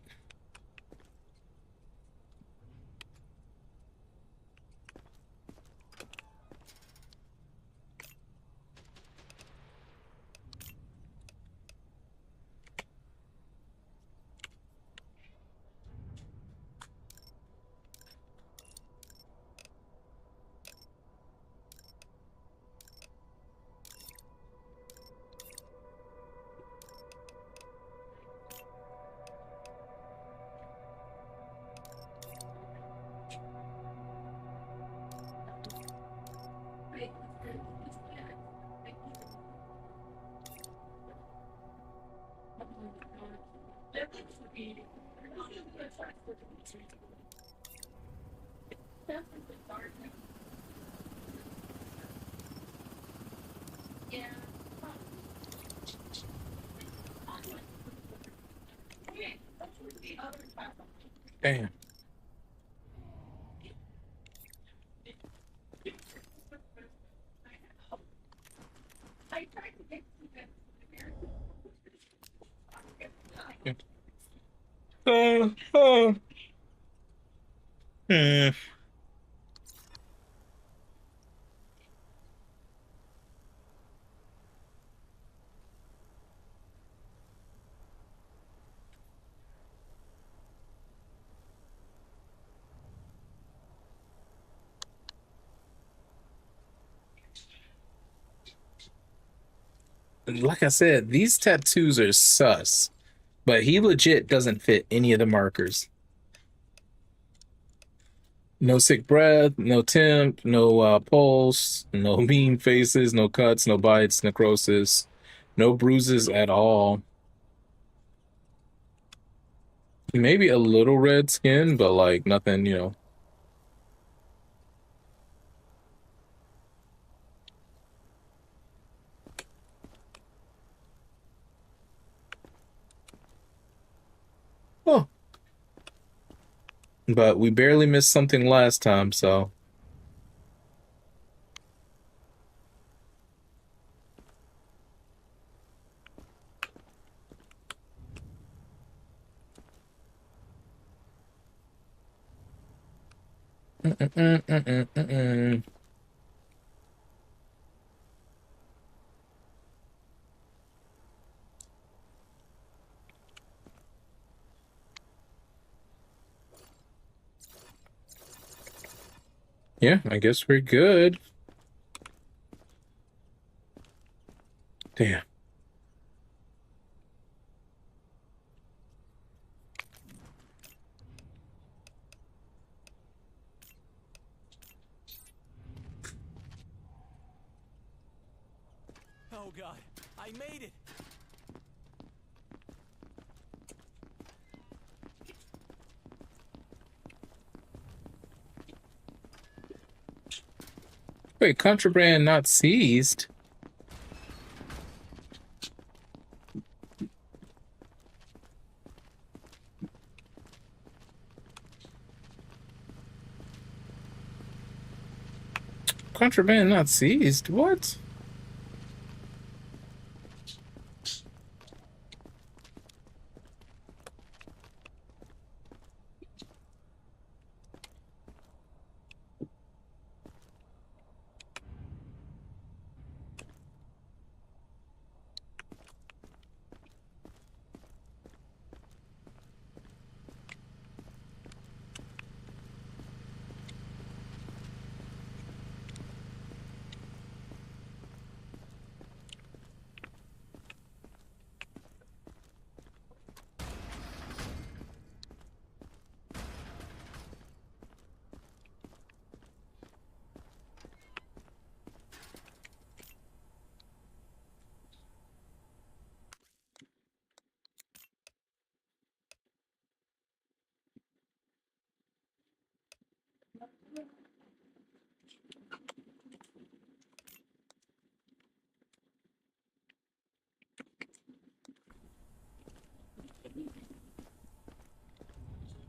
Damn. Uh, uh, hmm. Like I said, these tattoos are sus, but he legit doesn't fit any of the markers. No sick breath, no temp, no pulse, no mean faces, no cuts, no bites, necrosis, no bruises at all. Maybe a little red skin, but like nothing, you know. Oh, but we barely missed something last time, so. Mm-mm-mm-mm-mm-mm. Yeah, I guess we're good. Damn. Oh god, I made it! Wait, contraband not seized? Contraband not seized? What?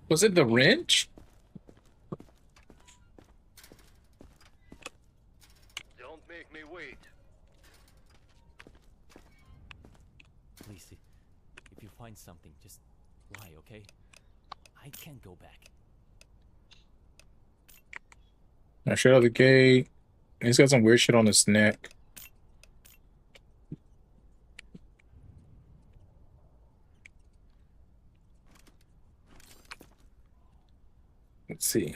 Was it the wrench? Don't make me wait. Please, if you find something, just lie, okay? I can't go back. I shut out the gate. He's got some weird shit on his neck. Let's see.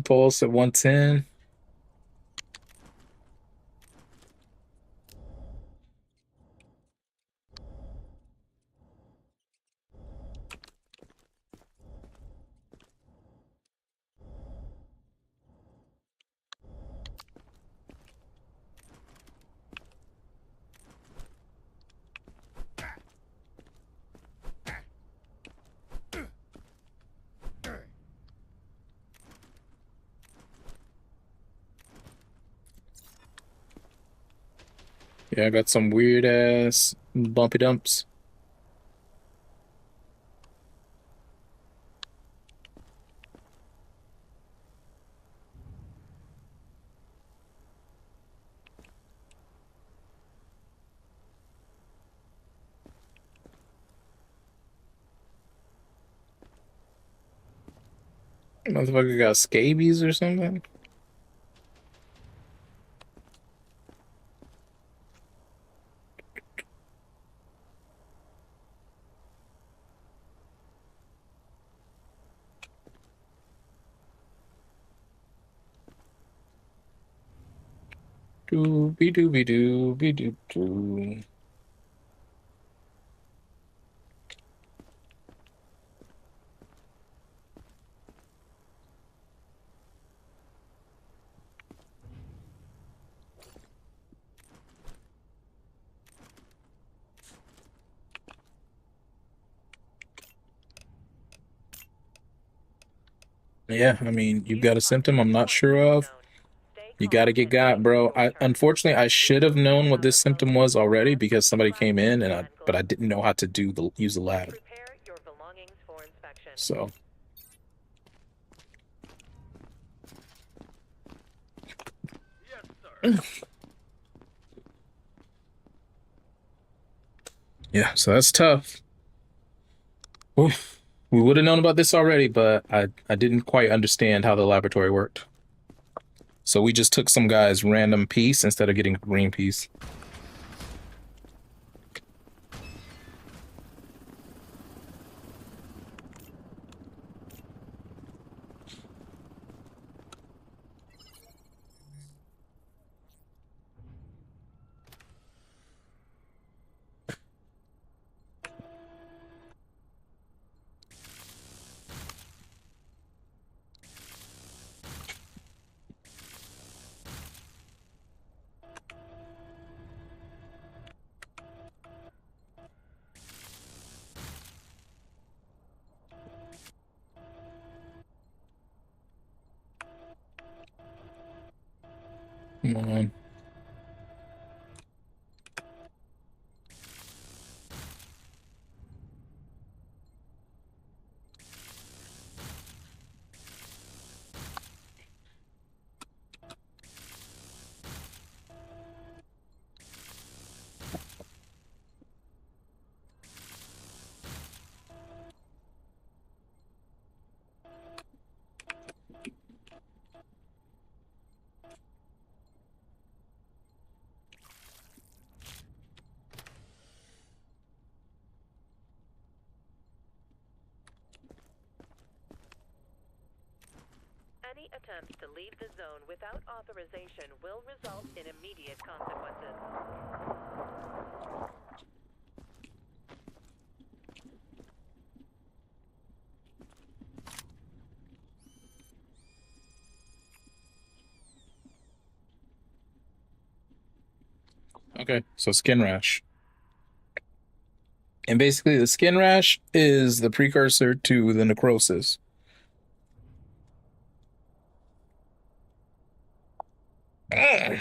Pulse at 110. Yeah, I got some weird ass bumpy dumps. Motherfucker got scabies or something. Doobie doobie doobie doo doo. Yeah, I mean, you've got a symptom I'm not sure of. You got to get got, bro. Unfortunately, I should have known what this symptom was already because somebody came in but I didn't know how to use the lab. Prepare your belongings for inspection. So, Yes, sir. yeah, so that's tough. Oof. We would have known about this already, but I didn't quite understand how the laboratory worked. So we just took some guy's random piece instead of getting a green piece. Come on. Any attempts to leave the zone without authorization will result in immediate consequences. Okay, so skin rash. And basically, the skin rash is the precursor to the necrosis. Ugh.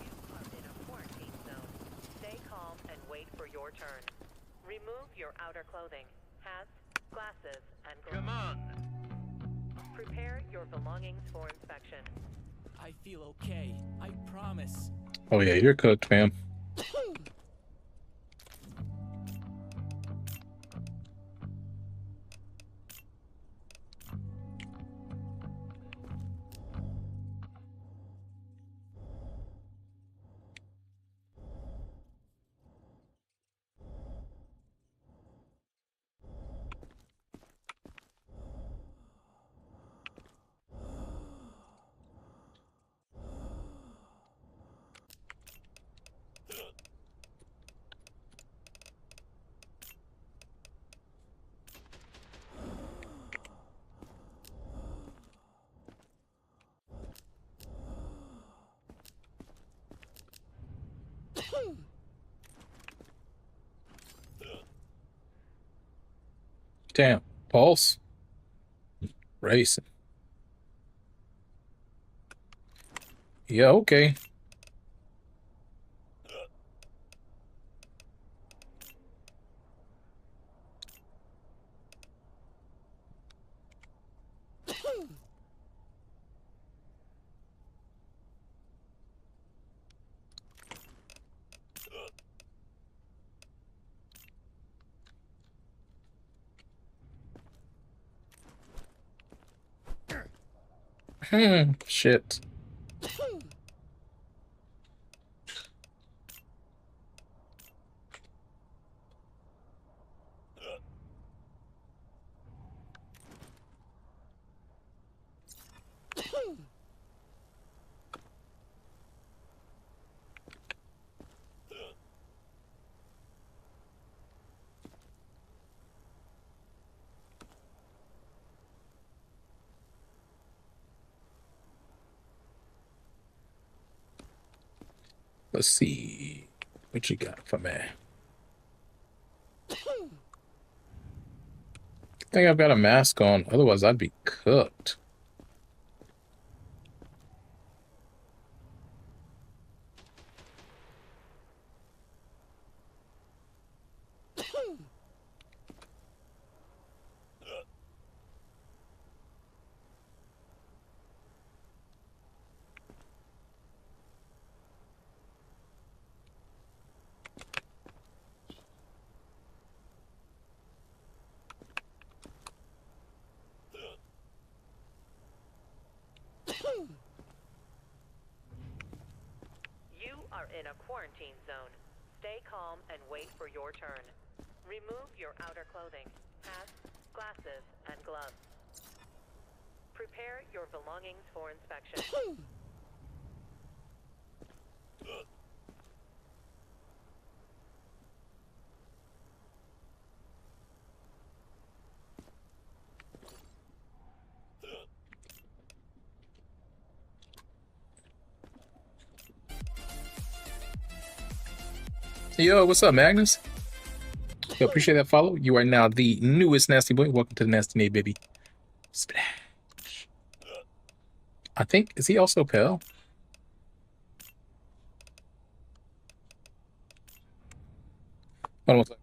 You are in a quarantine zone. Stay calm and wait for your turn. Remove your outer clothing, hats, glasses, and Come gloves. on. Prepare your belongings for inspection. I feel okay. I promise. Oh yeah, you're cooked, fam. Damn. Pulse. Racing. Yeah, okay. Shit. Let's see what you got for me. I think I've got a mask on, otherwise I'd be cooked. You are in a quarantine zone. Stay calm and wait for your turn. Remove your outer clothing, hats, glasses, and gloves. Prepare your belongings for inspection. Yo, what's up, Magnus? Yo, appreciate that follow. You are now the newest nasty boy. Welcome to the nasty Nate, baby. Splash. I think, is he also pale? Hold on one second.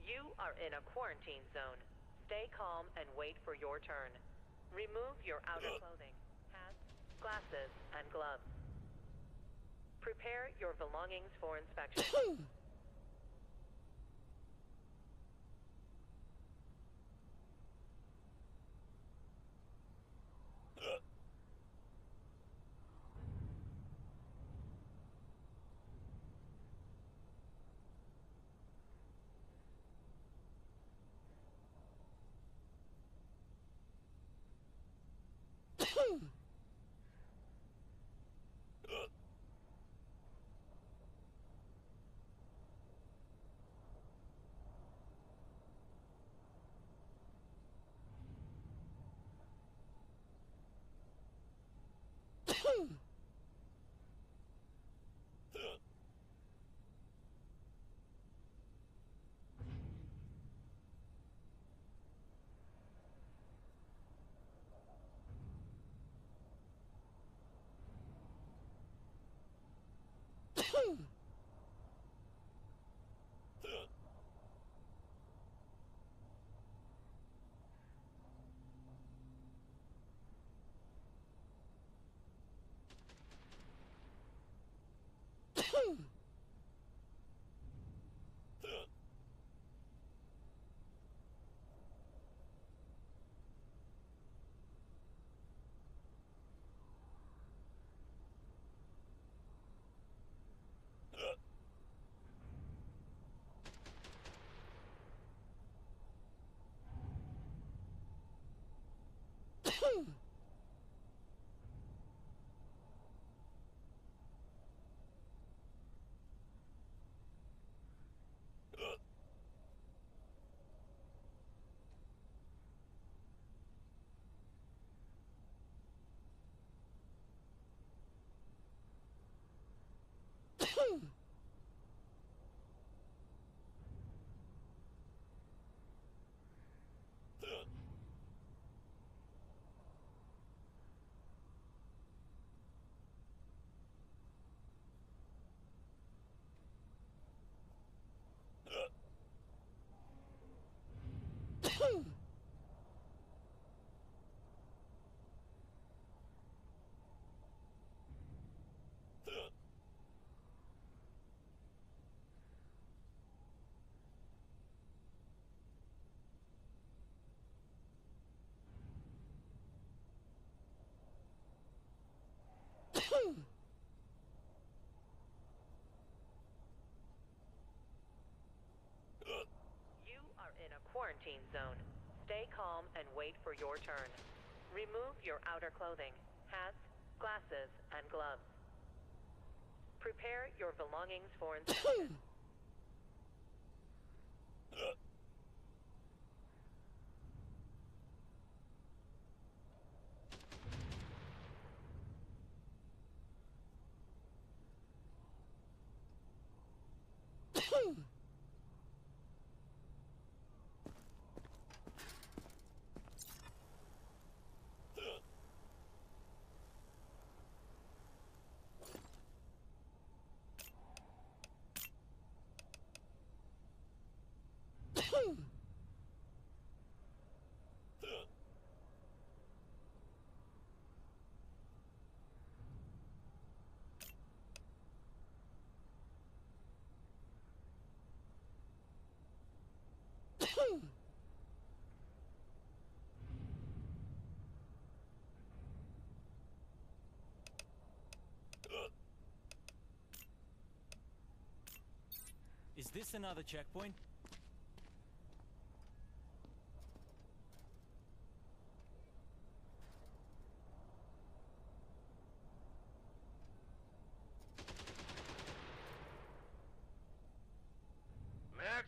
You are in a quarantine zone. Stay calm and wait for your turn. Remove your outer clothing, hats, glasses, and gloves. Prepare your belongings for inspection. You are in a quarantine zone. Stay calm and wait for your turn. Remove your outer clothing, hats, glasses, and gloves. Prepare your belongings for inspection. Is this another checkpoint? Next.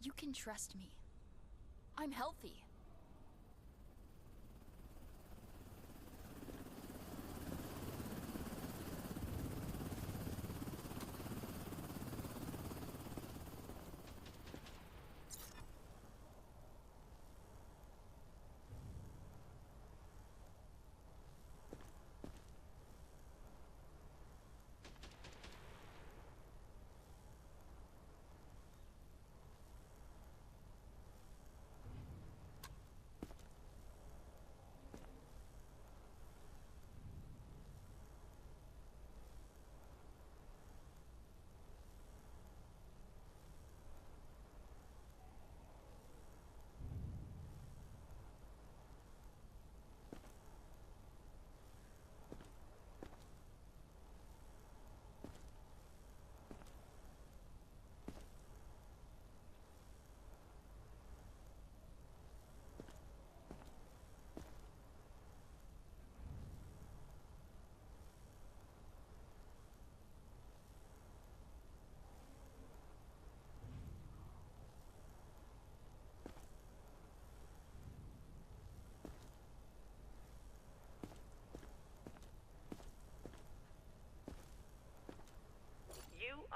You can trust me. I'm healthy.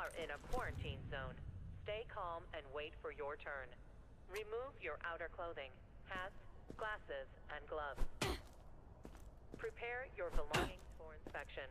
are in a quarantine zone. Stay calm and wait for your turn. Remove your outer clothing, hats, glasses, and gloves. Prepare your belongings for inspection.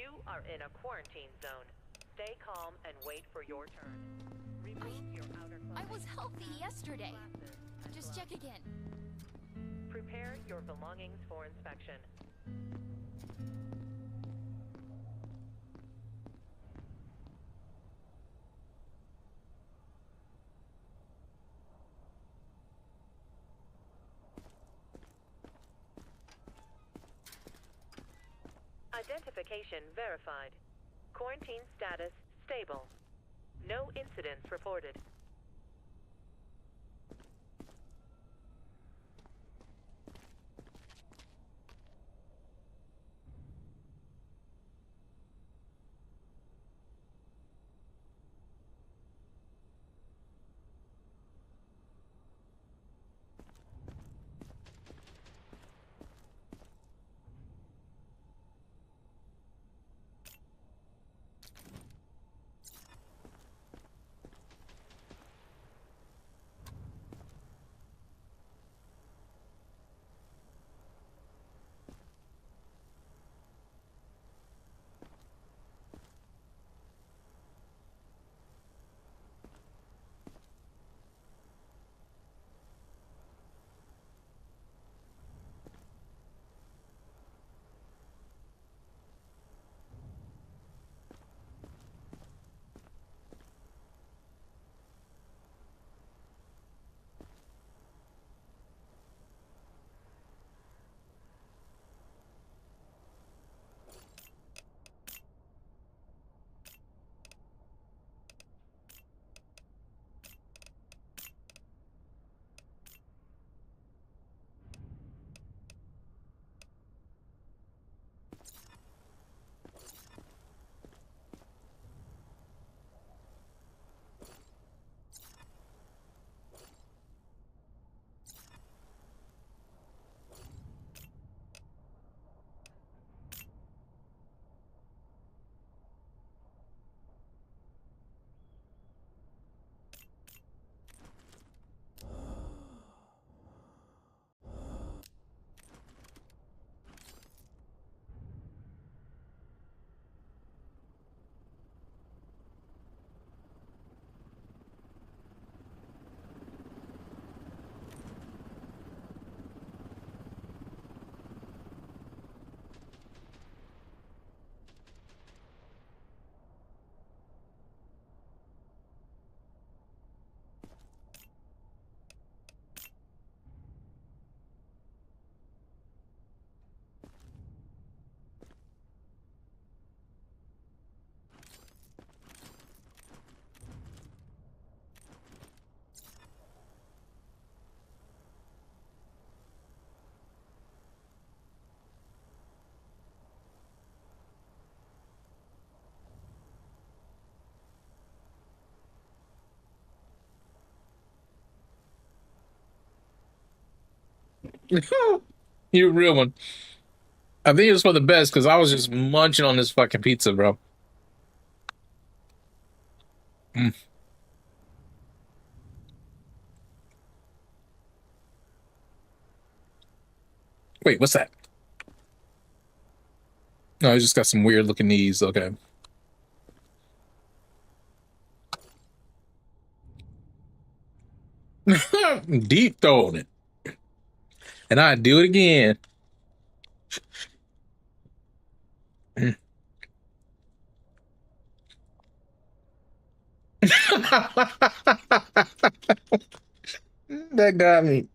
You are in a quarantine zone. Stay calm and wait for your turn. Remove your outer clothing. I was healthy yesterday. Glasses and Just gloves. check again. Prepare your belongings for inspection. Identification verified. Quarantine status stable. No incidents reported. You're a real one. I think it's for the best because I was just munching on this fucking pizza, bro. Mm. Wait, what's that? No, I just got some weird looking knees. Okay. Deep throwing it. And I do it again. Mm. That got me.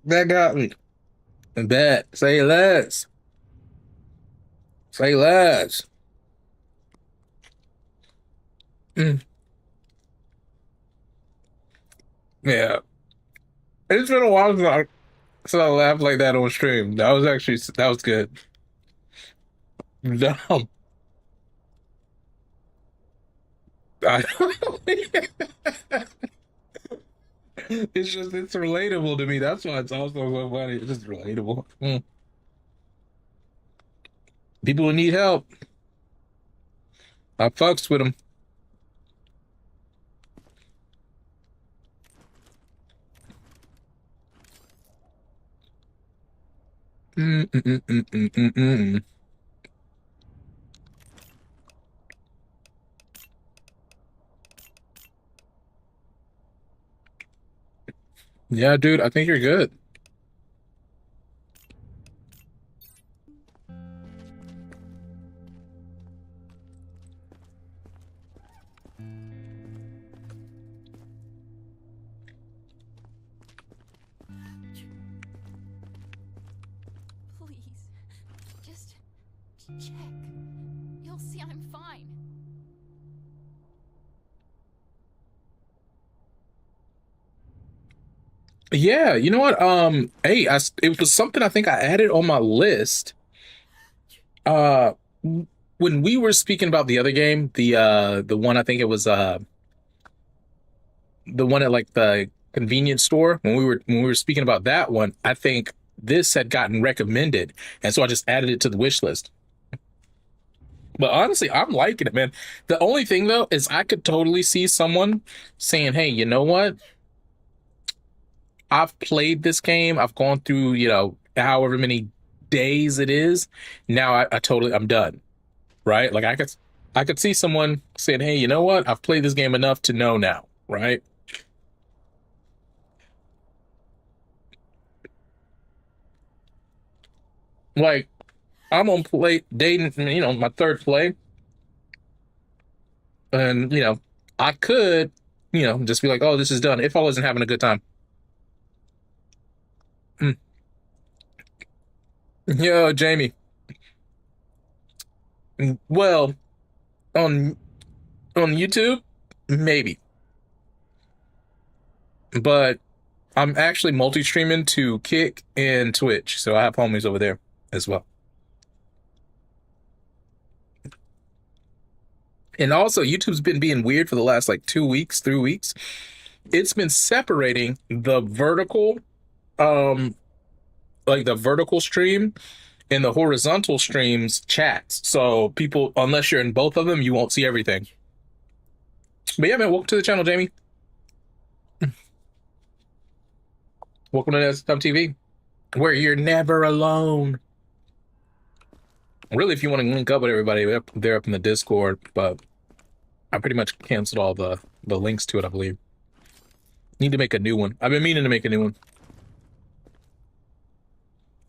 That got me. Bet. Say less. Say less. Mm. Yeah. It's been a while since I laughed like that on stream. That was good. Dumb. I, it's relatable to me. That's why it's also so funny. It's just relatable. Mm. People who need help. I fucks with them. Mm, mm, mm, mm, mm, mm, mm. Yeah, dude, I think you're good. Please, just check. You'll see I'm fine. Yeah, you know what? Hey, it was something I think I added on my list. Uh, when we were speaking about the other game, the one I think it was the one at like the convenience store. When we were speaking about that one, I think this had gotten recommended, and so I just added it to the wish list. But honestly, I'm liking it, man. The only thing though is I could totally see someone saying, "Hey, you know what? I've played this game. I've gone through, however many days it is. Now I'm done." Right? Like I could see someone saying, "Hey, you know what? I've played this game enough to know now." Right? Like I'm on play dating, my third play, and I could, just be like, "Oh, this is done," if I wasn't having a good time. Mm. Yo, Jamie. Well, on YouTube, maybe, but I'm actually multi-streaming to Kick and Twitch, so I have homies over there as well. And also, YouTube's been being weird for the last like 2 weeks, 3 weeks. It's been separating the vertical, um, like the vertical stream and the horizontal streams chats. So people, unless you're in both of them, you won't see everything. But yeah, man, welcome to the channel, Jamie. Welcome to Desktop TV, where you're never alone. Really, if you want to link up with everybody, they're up in the Discord, but I pretty much canceled all the links to it, I believe. Need to make a new one. I've been meaning to make a new one.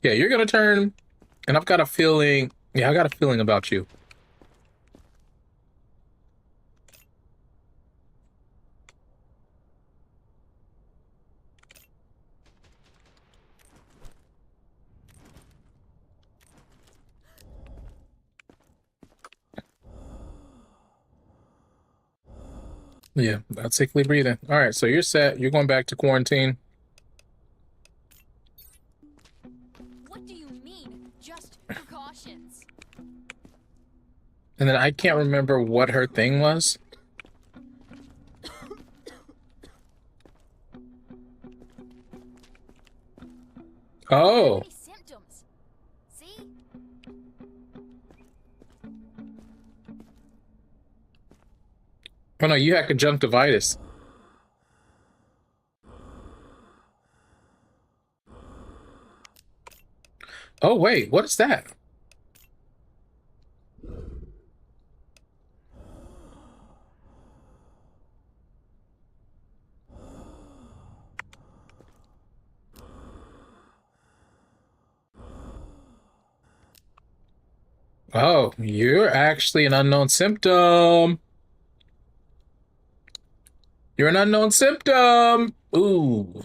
Yeah, you're gonna turn, and I've got a feeling. Yeah, I got a feeling about you. Yeah, that's safely breathing. All right, so you're set. You're going back to quarantine. What do you mean? Just precautions. And then I can't remember what her thing was. Oh. Any symptoms? See? Oh no, you had conjunctivitis. Oh wait, what is that? Oh, you're actually an unknown symptom. You're an unknown symptom. Ooh.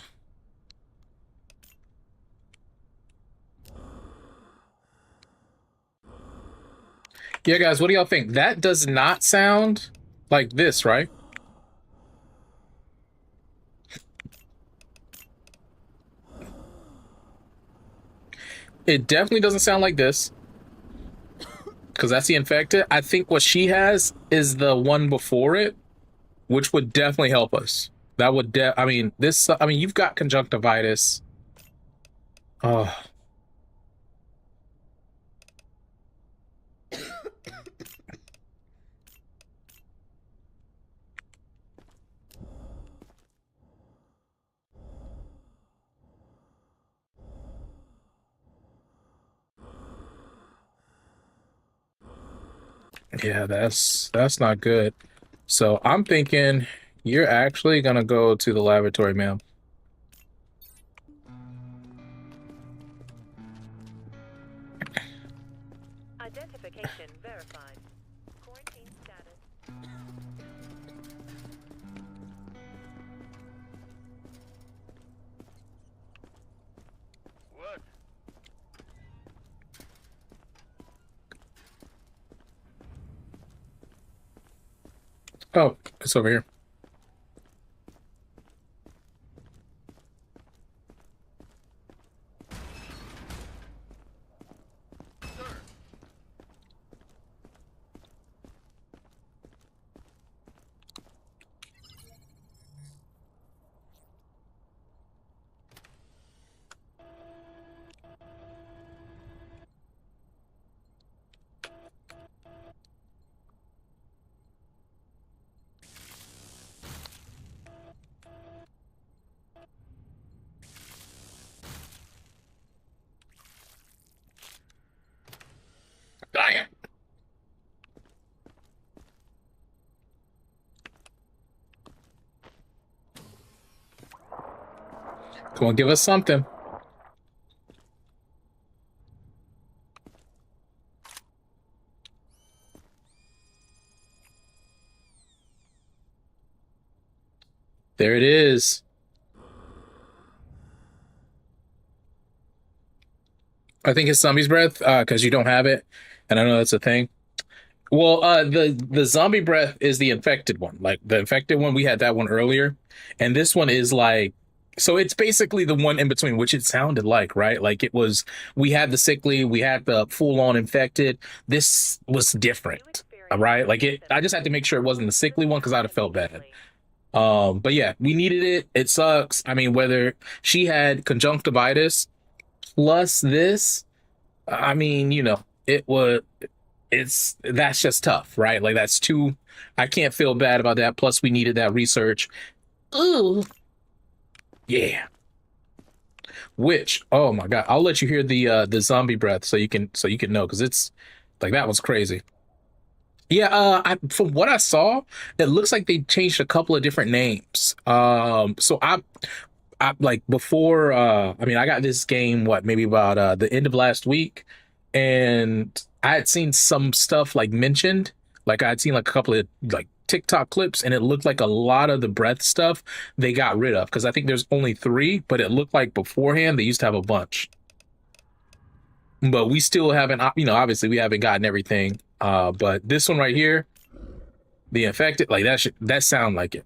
Yeah, guys, what do y'all think? That does not sound like this, right? It definitely doesn't sound like this, because that's the infected. I think what she has is the one before it, which would definitely help us. That would I mean, this, I mean, you've got conjunctivitis. Oh, yeah, that's not good. So I'm thinking you're actually gonna go to the laboratory, ma'am. Identification verified. Quarantine status. What? Oh, it's over here. Damn. Come on, give us something. There it is. I think it's zombie's breath, because you don't have it, and I know that's a thing. Well, the zombie breath is the infected one. Like the infected one, we had that one earlier, and this one is like, so it's basically the one in between, which it sounded like, right? Like it was, we had the sickly, we had the full on infected. This was different, right? Like it, I just had to make sure it wasn't the sickly one because I'd have felt bad. But yeah, we needed it. It sucks. I mean, whether she had conjunctivitis plus this, I mean, it was, that's just tough, right? Like that's too, I can't feel bad about that. Plus we needed that research. Ooh. Yeah. Which, oh my God, I'll let you hear the zombie breath so you can know, because it's like that was crazy. Yeah, from what I saw, it looks like they changed a couple of different names. So I like before I mean I got this game what maybe about the end of last week, and I had seen some stuff like mentioned, like I'd seen like a couple of like TikTok clips, and it looked like a lot of the breath stuff they got rid of, because I think there's only three, but it looked like beforehand they used to have a bunch. But we still haven't, obviously we haven't gotten everything. But this one right here, the infected, like that sound like it.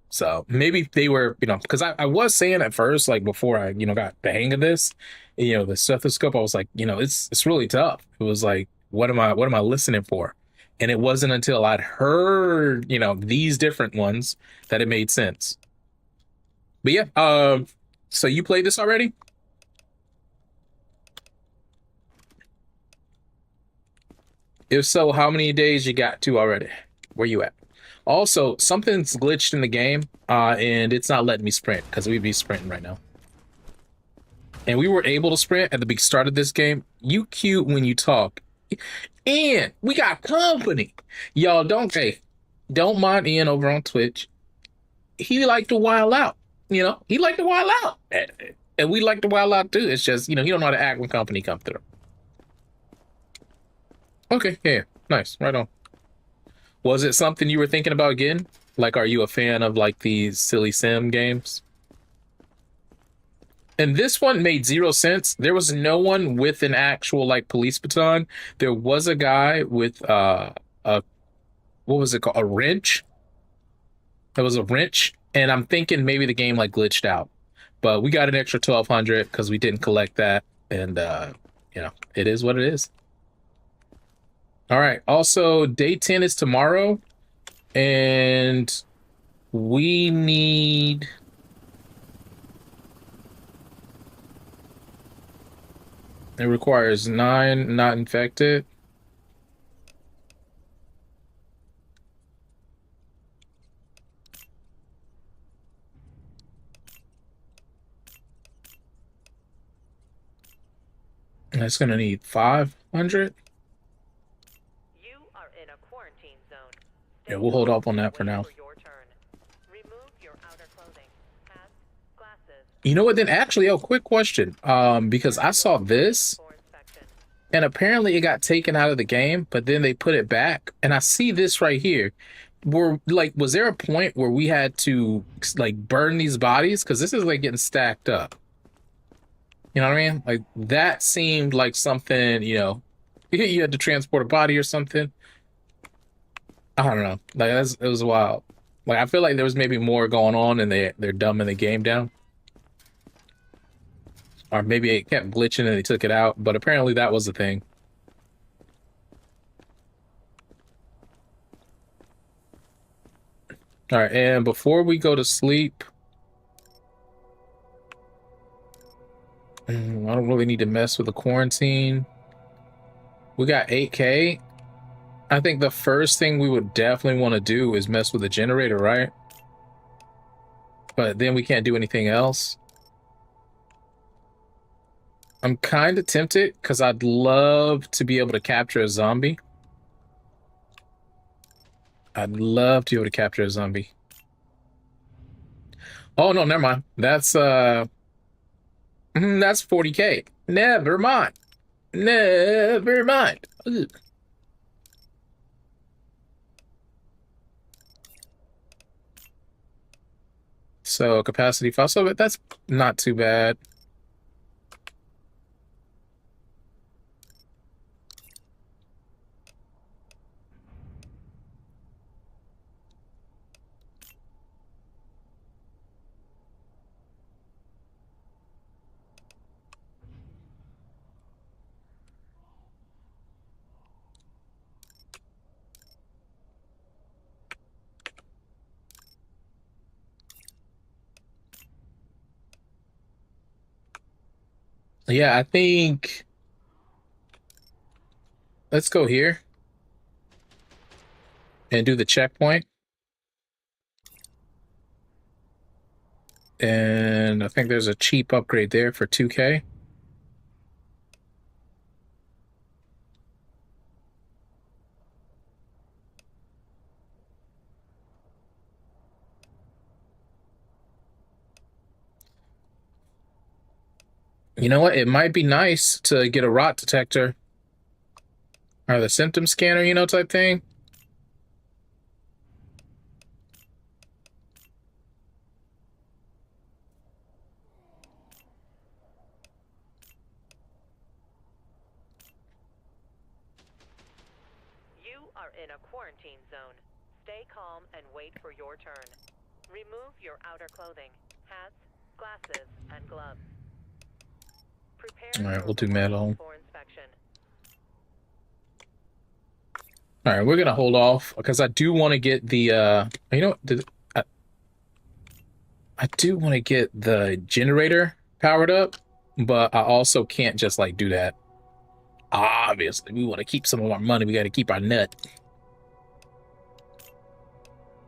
So maybe they were, because I was saying at first, like before I, got the hang of this, the stethoscope, I was like, it's really tough. It was like, what am I listening for? And it wasn't until I'd heard, these different ones that it made sense. But yeah, so you played this already? If so, how many days you got to already? Where you at? Also, something's glitched in the game, and it's not letting me sprint because we'd be sprinting right now. And we were able to sprint at the big start of this game. You cute when you talk. And we got company. Y'all don't mind Ian over on Twitch. He like to wild out. You know, he like to wild out. And we like to wild out too. It's just, you know, he don't know how to act when company comes through. Okay, yeah, nice. Right on. Was it something you were thinking about again? Like, are you a fan of like these silly sim games? And this one made 0 sense. There was no one with an actual like police baton. There was a guy with a what was it called? A wrench. There was a wrench, and I'm thinking maybe the game like glitched out. But we got an extra 1200 because we didn't collect that, and you know, it is what it is. All right. Also, day 10 is tomorrow, and we need. It requires 9 not infected. And it's gonna need 500. You are in a quarantine zone. Yeah, we'll hold off on that for now. Your turn. Remove your outer clothing. Hats, glasses. You know what? Then actually, quick question. Because I saw this, For inspection. and apparently it got taken out of the game, but then they put it back, and I see this right here. Was there a point where we had to like burn these bodies? Because this is like getting stacked up. You know what I mean? Like that seemed like something, you know, you had to transport a body or something. I don't know. Like it was wild. Like I feel like there was maybe more going on, and they're dumbing the game down. Or maybe it kept glitching and they took it out, but apparently that was the thing. All right, and before we go to sleep, I don't really need to mess with the quarantine. We got 8K. I think the first thing we would definitely want to do is mess with the generator, right? But then we can't do anything else. I'm kind of tempted because I'd love to be able to capture a zombie. I'd love to be able to capture a zombie. Oh no, never mind. That's 40K. Never mind. Never mind. Ugh. So capacity fossil, but that's not too bad. Yeah, I think let's go here and do the checkpoint. And I think there's a cheap upgrade there for 2K. You know what? It might be nice to get a rot detector or the symptom scanner, you know, type thing. You are in a quarantine zone. Stay calm and wait for your turn. Remove your outer clothing. Hats, glasses, and gloves. Prepare All right, your we'll do metal. belongings for inspection. All right, we're gonna hold off because I do want to get the you know, I do want to get the generator powered up, but I also can't just like do that. Obviously, we want to keep some of our money. We got to keep our nut.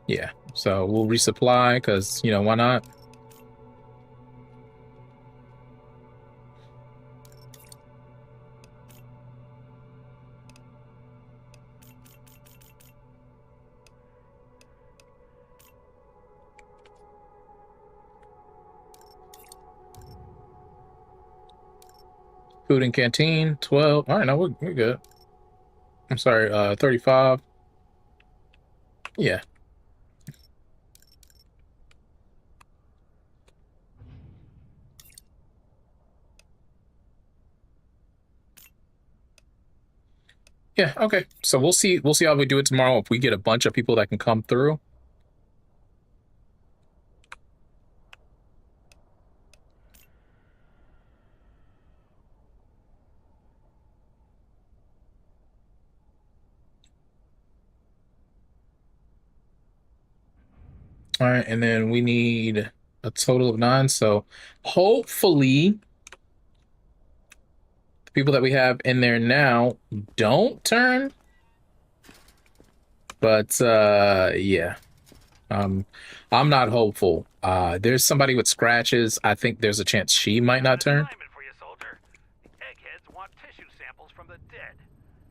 Yeah, so we'll resupply because, you know, why not? Food and canteen, 12. All right, no, we're good. I'm sorry, 35. Yeah. Yeah, okay. So we'll see how we do it tomorrow if we get a bunch of people that can come through. All right, and then we need a total of 9. So hopefully the people that we have in there now don't turn. But yeah. I'm not hopeful. There's somebody with scratches. I think there's a chance she might not turn. Assignment for you, soldier. The eggheads want tissue samples from the dead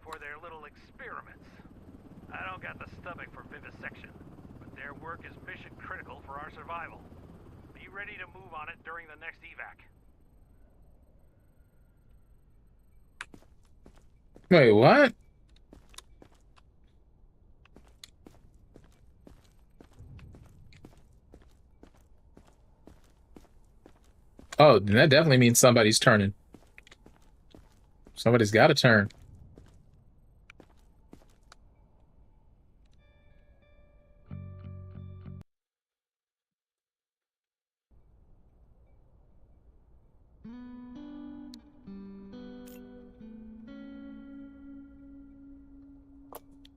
for their little experiments. I don't got the stomach for vivisection, but their work is mission critical for our survival. Be ready to move on it during the next evac. Wait, what? Oh, then that definitely means somebody's turning. Somebody's got to turn.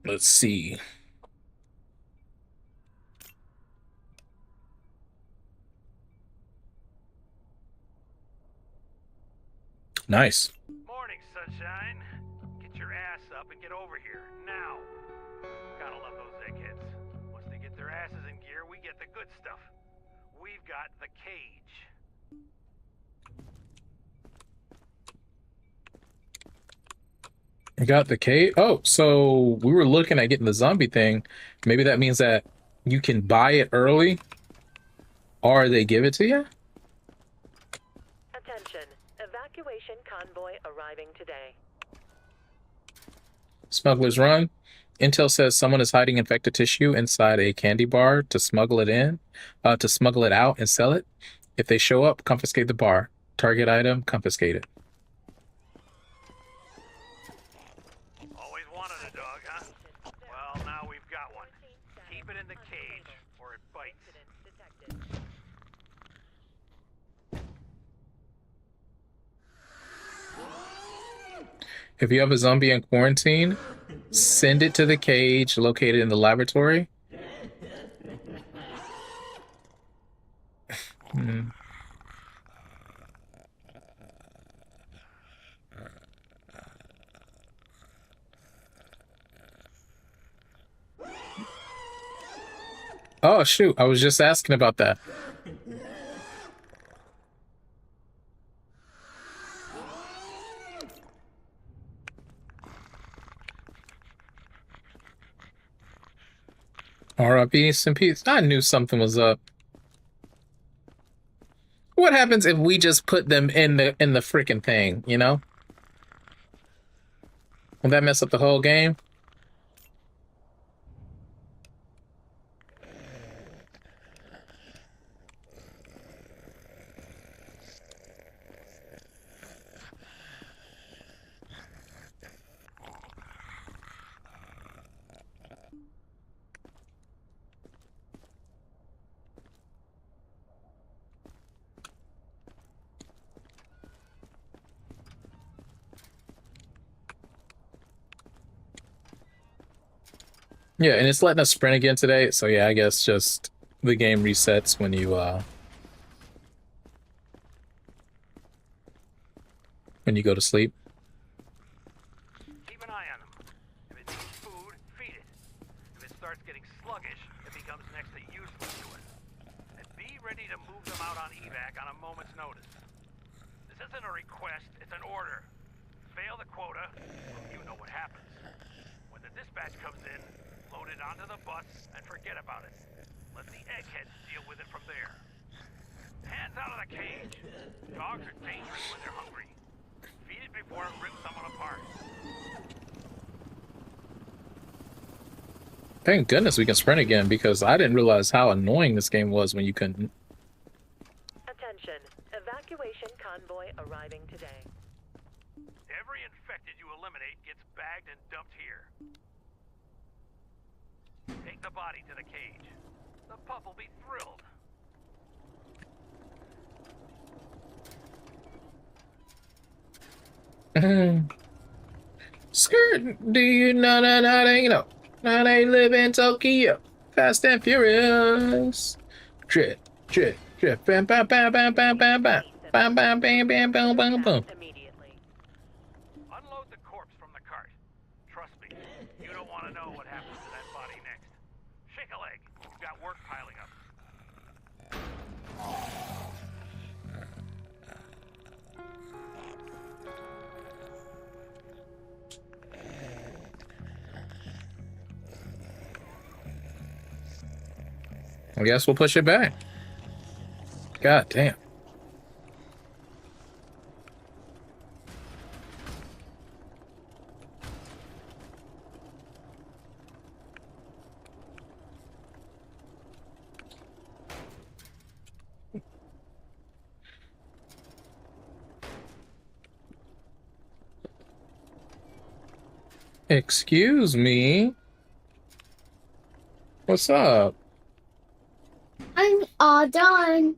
Let's see. Nice. Morning, sunshine. Get your ass up and get over here, now. Gotta love those eggheads. Once they get their asses in gear, we get the good stuff. We've got the cage. We got the cave. Oh, so we were looking at getting the zombie thing. Maybe that means that you can buy it early or they give it to you? Attention. Evacuation convoy arriving today. Smuggler's Run. Intel says someone is hiding infected tissue inside a candy bar to smuggle it out and sell it. If they show up, confiscate the bar. Target item, confiscate it. Always wanted a dog, huh? Well, now we've got one. Keep it in the cage, or it bites. If you have a zombie in quarantine, send it to the cage located in the laboratory. Hmm. Oh, shoot. I was just asking about that. R.I.P. some peace. I knew something was up. What happens if we just put them in the freaking thing, you know? Will that mess up the whole game? Yeah, and it's letting us sprint again today, so yeah, I guess just the game resets when you go to sleep. move them out on evac on a moment's notice. This isn't a request, it's an order. Fail the quota, well, you know what happens. When the dispatch comes in, load it onto the bus and forget about it. Let the eggheads deal with it from there. Hands out of the cage. Dogs are dangerous when they're hungry. Feed it before it rips someone apart. Thank goodness we can sprint again, because I didn't realize how annoying this game was when you couldn't. Attention. Evacuation convoy arriving today. Every infected you eliminate gets bagged and dumped here. Take the body to the cage. The pup will be thrilled. Skirt, do you know now they live in Tokyo, Fast and Furious. Drip, drip, drip, bam, bam, bam, bam, bam, bam, bam, bam, bam, bam, bam, bam, bam, bam. Immediately. Unload the corpse from the cart. Trust me, you don't want to know what happens to that body next. Shake a leg. We've got work piling up. I guess we'll push it back. God damn. Excuse me. What's up? I'm all done.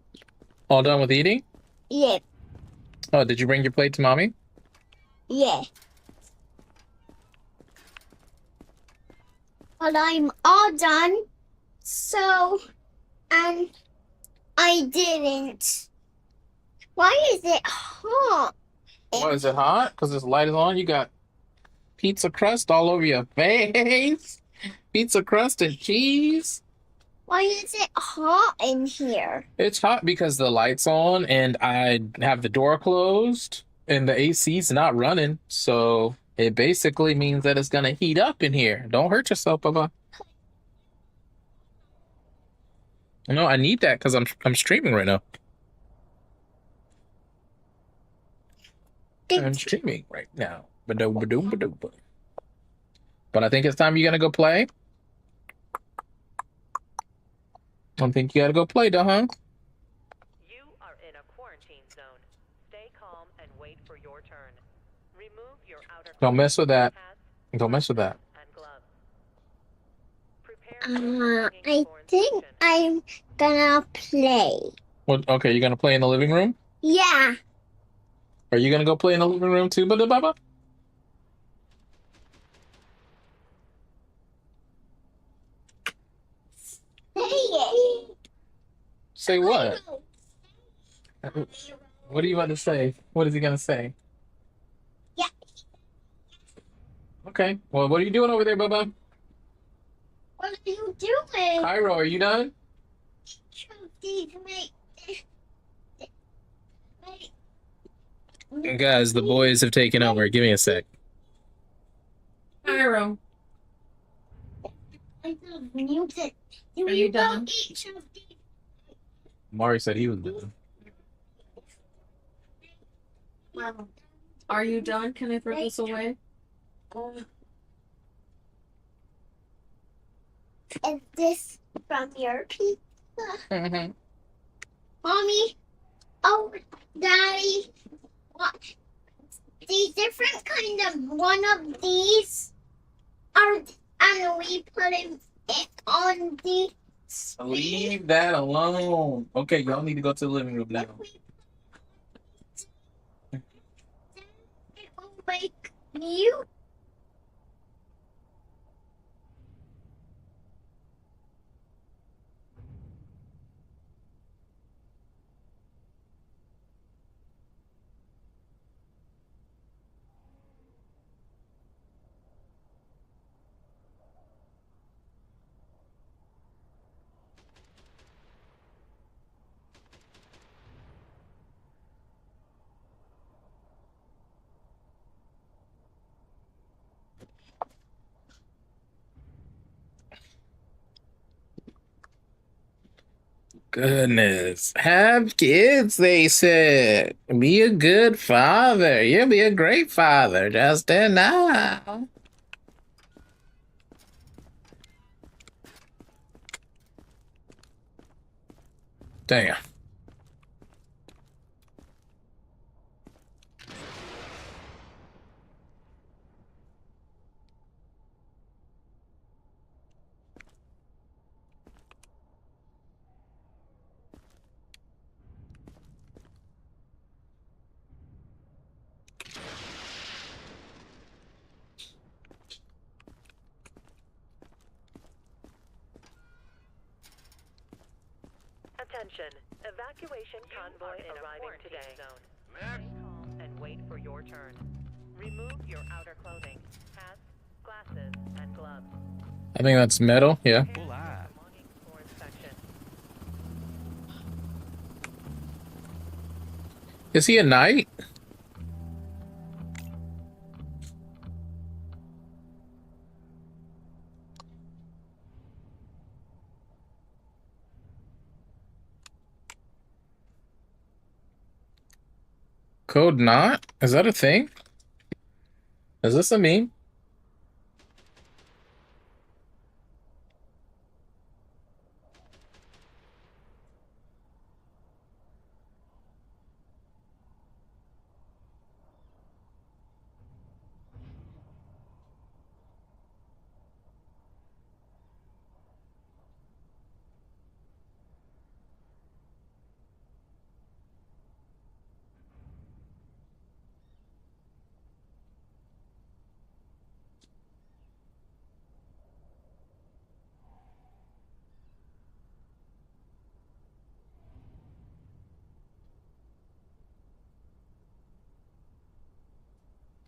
All done with eating? Yeah, Oh, did you bring your plate to mommy? yeah. But I'm all done. So, and I didn't. Why is it hot? What, is it hot? Because this light is on? You got pizza crust all over your face? Pizza crust and cheese? Why is it hot in here? It's hot because the light's on and I have the door closed and the AC's not running. So it basically means that it's going to heat up in here. Don't hurt yourself, Bubba. No, I need that because I'm streaming right now. I'm streaming right now. Ba-do-ba-do-ba-do-ba. But I think it's time you're going to go play. I think you got to go play, huh? You are in a quarantine zone. Stay calm and wait for your turn. Remove your outer Don't mess with that. hats, Don't mess with that. and gloves. Prepare your belongings I for think inspection. I'm gonna play. What? Okay, you're going to play in the living room? Yeah. Are you going to go play in the living room too, Baba? Hey. Say what? What are you about to say? What is he going to say? Yeah. Okay. Well, what are you doing over there, Bubba? What are you doing? Cairo, are you done? Guys, the boys have taken over. Give me a sec. Cairo, I love music. are you done? Mari said he was done. Are you done? Can I throw this away? Is this from your pizza? Mm-hmm. Mommy? Oh, Daddy? What? The different kind of one of these are, and we put it on the Leave that alone. Okay, y'all need to go to the living room now. It will make you. goodness. Have kids, they said. Be a good father. You'll be a great father, Justin. Now. Damn. Attention. Evacuation convoy arriving today. Zone. Stay calm and wait for your turn. Remove your outer clothing, hats, glasses, and gloves. I think that's metal, yeah. Prepare your belongings for inspection. Is he a knight? Code not? Is that a thing? Is this a meme?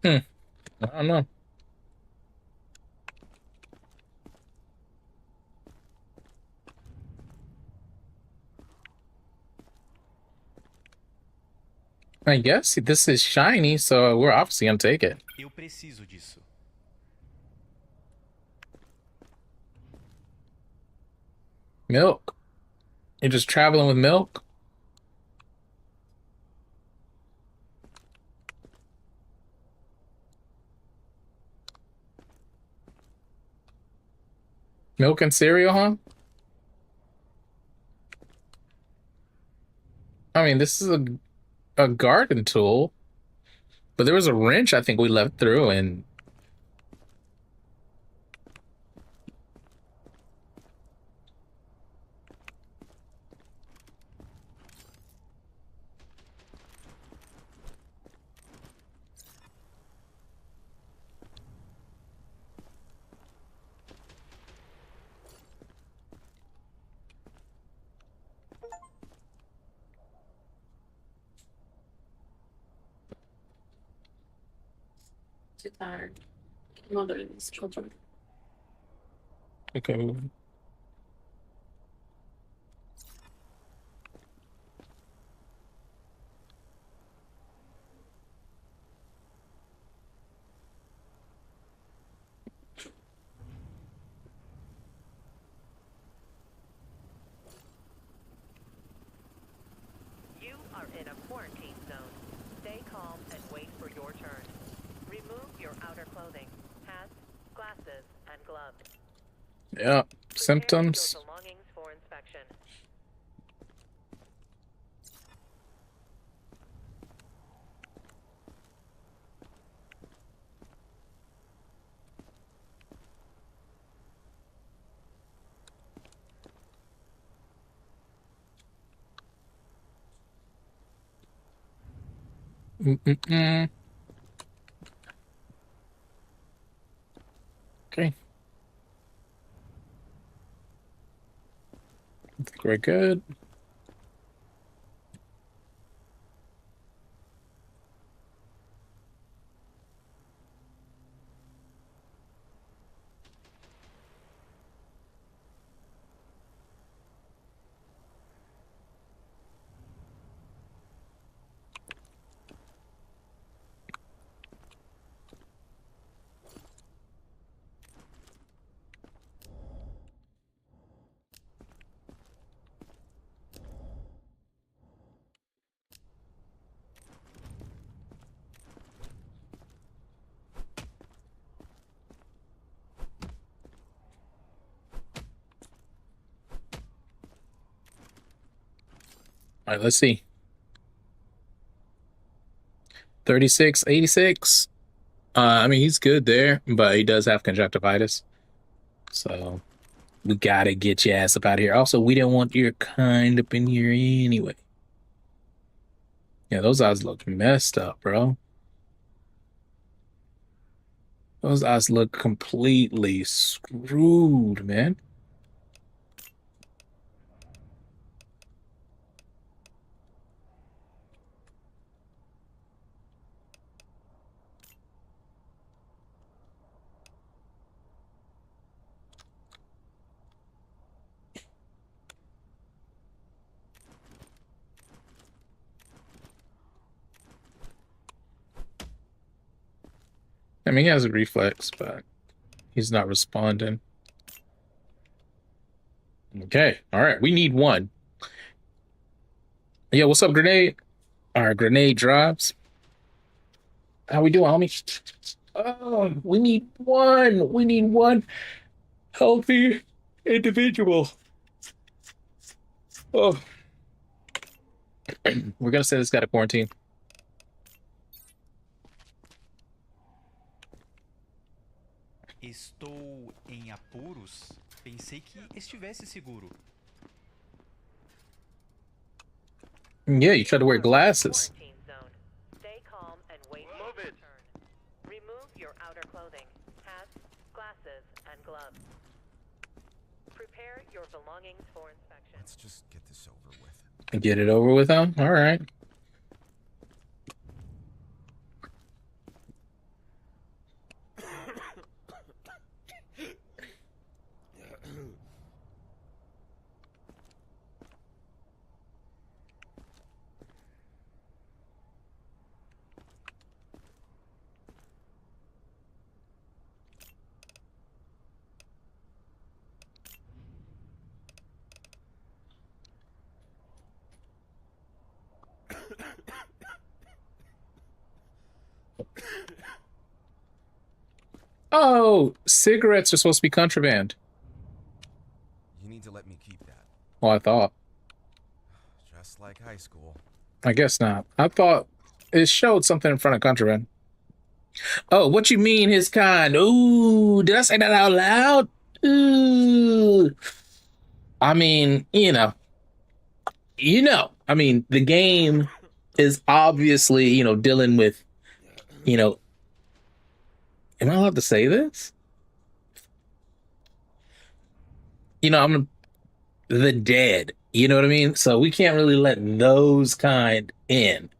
I don't know. I guess this is shiny, so we're obviously gonna take it. Eu preciso disso. Milk. You're just traveling with milk? Milk and cereal, huh? I mean, this is a garden tool, but there was a wrench I think we left through, and Too tired. Mother and his children. okay. You are in a quarantine zone. Stay calm and wait for your turn. Remove your outer clothing, hats, glasses, and gloves. Yeah, Prepare symptoms. your belongings for inspection. Mm-mm-mm. Okay. I think we're good. All right, let's see. 36, 86. I mean, he's good there, but he does have conjunctivitis. So we gotta get your ass up out of here. Also, we didn't want your kind up in here anyway. Yeah, those eyes look messed up, bro. Those eyes look completely screwed, man. I mean, he has a reflex, but he's not responding. Okay, all right, we need one. Yeah, what's up, Grenade? All right, Grenade drops. How we doing, homie? Oh, we need one. We need one healthy individual. Oh. We're gonna say this guy to quarantine. Estou em apuros. Pensei que estivesse seguro. Yeah, you try to wear glasses. Quarantine zone. Stay calm and wait for your turn. Remove your outer clothing, hats, glasses, and gloves. Prepare your belongings for inspection. Let's just get this over with. Get it over with, huh? All right. Oh, cigarettes are supposed to be contraband. You need to let me keep that. Well, I thought. Just like high school. I guess not. I thought it showed something in front of contraband. Oh, what you mean his kind? Ooh, did I say that out loud? Ooh. I mean, I mean, the game is obviously, dealing with, am I allowed to say this? I'm the dead, you know what I mean? So we can't really let those kind in,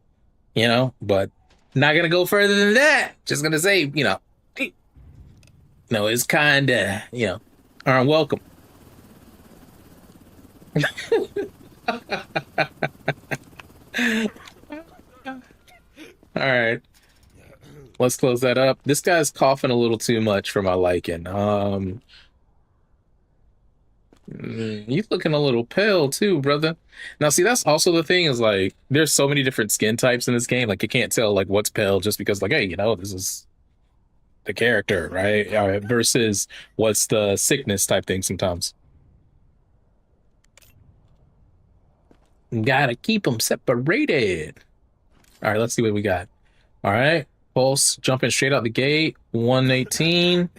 but not gonna go further than that. Just gonna say, it's kind of, aren't welcome. All right. Let's close that up. This guy's coughing a little too much for my liking. He's looking a little pale too, brother. Now, see, that's also the thing is like, there's so many different skin types in this game. Like, you can't tell like what's pale just because like, hey, this is the character, right? Versus what's the sickness type thing sometimes. Gotta keep them separated. All right, let's see what we got. All right, pulse jumping straight out the gate. 118,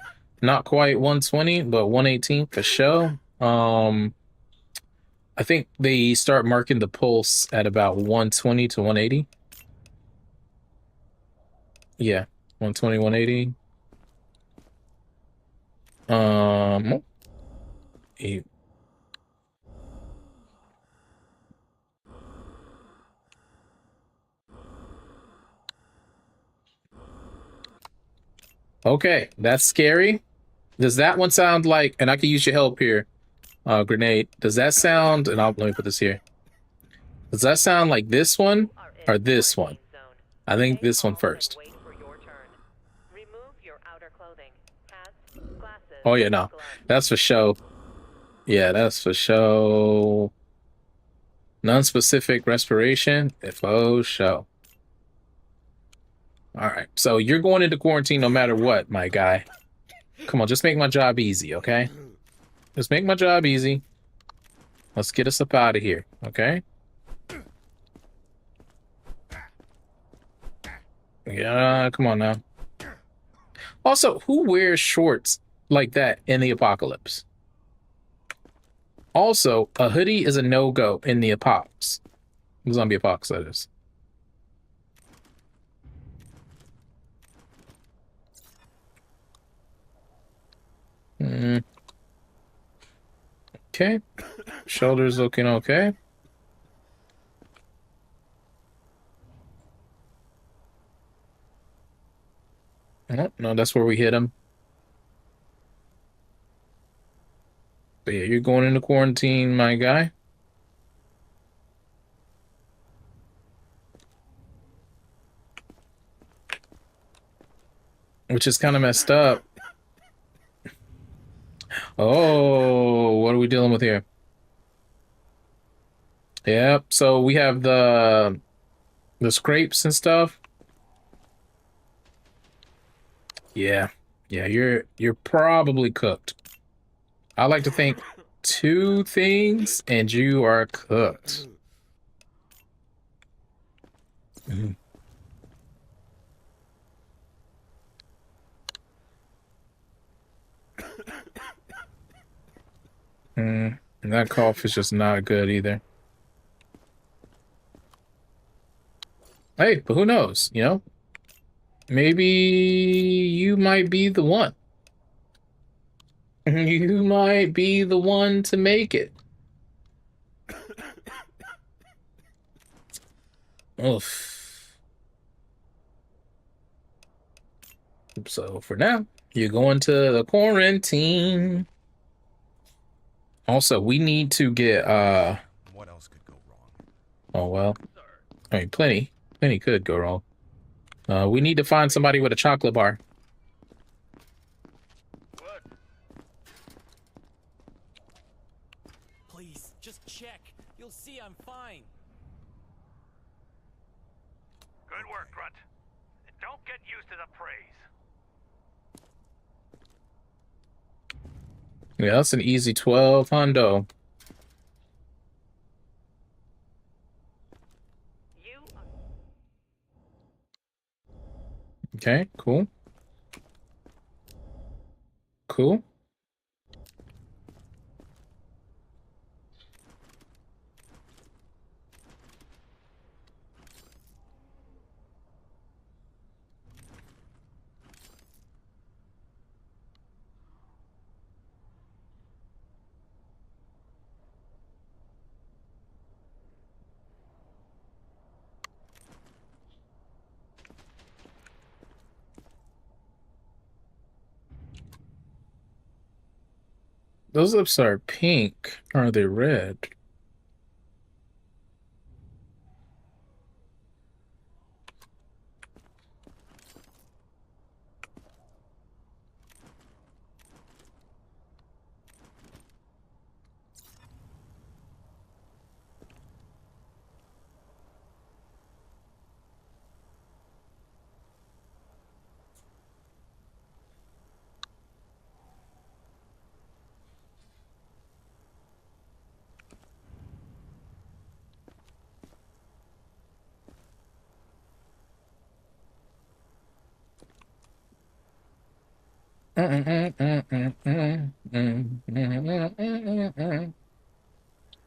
not quite 120, but 118 for sure. I think they start marking the pulse at about 120 to 180. Yeah, 120, 180. Eight. Okay, that's scary. Does that one sound like, and I can use your help here, Grenade. Does that sound, and let me put this here. Does that sound like this one or this one? I think this one first. Oh yeah, no, that's for show. Yeah, that's for show. Non-specific respiration, if oh show. All right, so you're going into quarantine no matter what, my guy. Come on, just make my job easy, okay? Just make my job easy. Let's get us up out of here, okay? Yeah, come on now. Also, who wears shorts like that in the apocalypse? Also, a hoodie is a no-go in the apocalypse. Zombie apocalypse, that is. Okay. Shoulder's looking okay. Oh, no, that's where we hit him. But yeah, you're going into quarantine, my guy. Which is kind of messed up. Oh, what are we dealing with here? Yep, so we have the scrapes and stuff. Yeah. Yeah, you're probably cooked. I like to think 2 things and you are cooked. Mm. And that cough is just not good either. Hey, but who knows, you know? Maybe you might be the one. You might be the one to make it. Oof. So for now, you're going to the quarantine. Also, we need to get What else could go wrong? oh well. I mean plenty could go wrong. We need to find somebody with a chocolate bar. What? Please, just check. You'll see I'm fine. Good work, Grunt. And don't get used to the praise. Yeah, that's an easy 12 hundo. You are... Okay, cool. Cool. Those lips are pink. Are they red?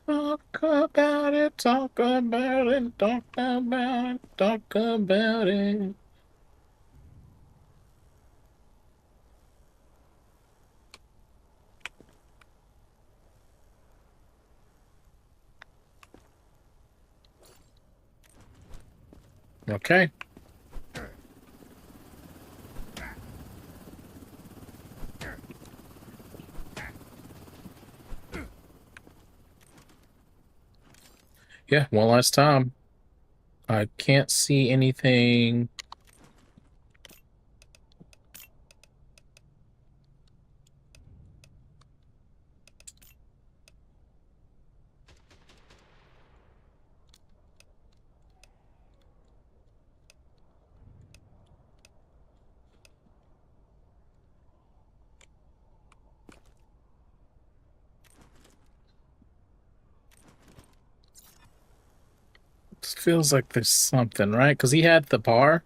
Talk about it, talk about it, talk about it, talk about it. Okay. Yeah, one last time. I can't see anything. It feels like there's something, right? Because he had the bar.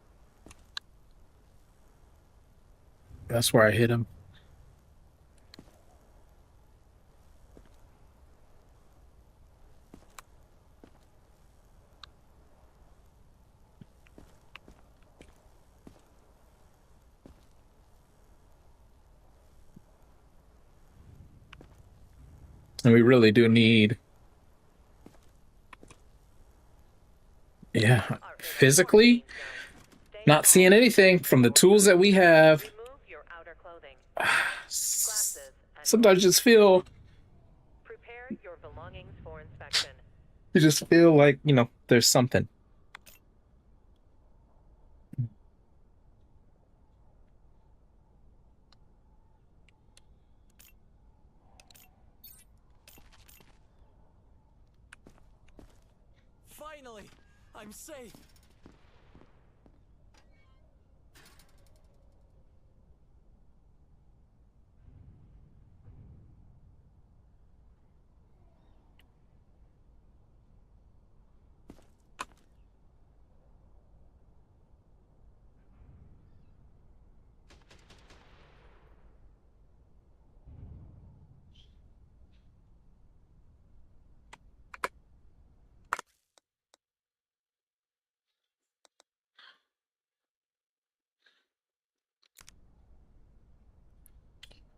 That's where I hit him. And we really do need, yeah, physically not seeing anything from the tools that we have. Remove your outer clothing. Sometimes just feel, Prepare your belongings for inspection. you just feel like, you know, there's something. Finally, I'm safe.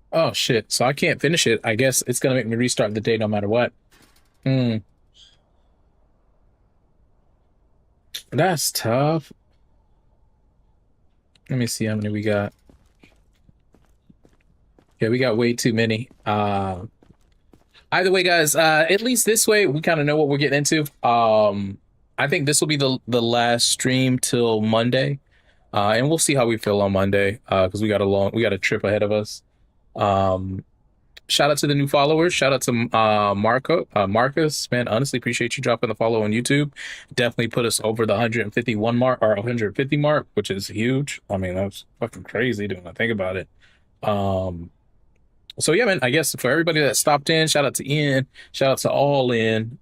Oh shit. So I can't finish it. I guess it's gonna make me restart the day no matter what. Hmm. That's tough. Let me see how many we got. Yeah, we got way too many. Either way, guys, at least this way we kind of know what we're getting into. I think this will be the last stream till Monday. And we'll see how we feel on Monday. Because we got a trip ahead of us. Shout out to the new followers. Shout out to Marcus. Man, honestly appreciate you dropping the follow on YouTube. Definitely put us over the 151 mark or 150 mark, which is huge. I mean, that's fucking crazy when I think about it. So yeah, man, I guess for everybody that stopped in, shout out to Ian, shout out to All In,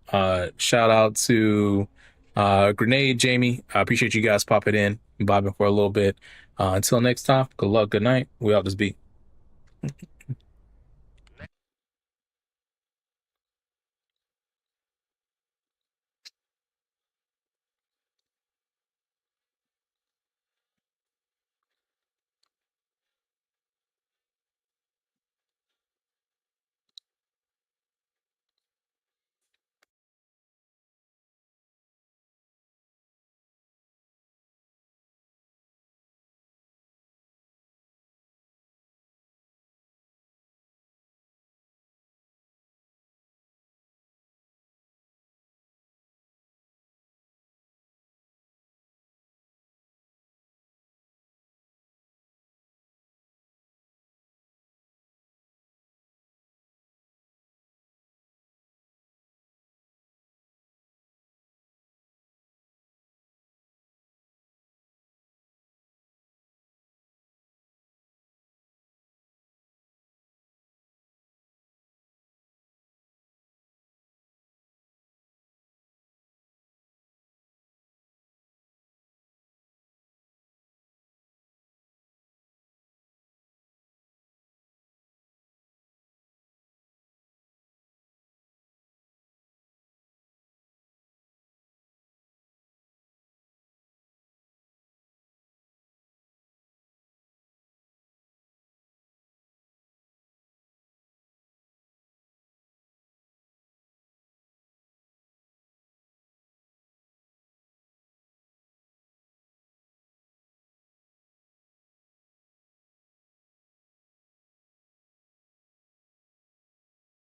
shout out to Grenade, Jamie. I appreciate you guys popping in and vibing for a little bit. Until next time, good luck, good night. We out this beat.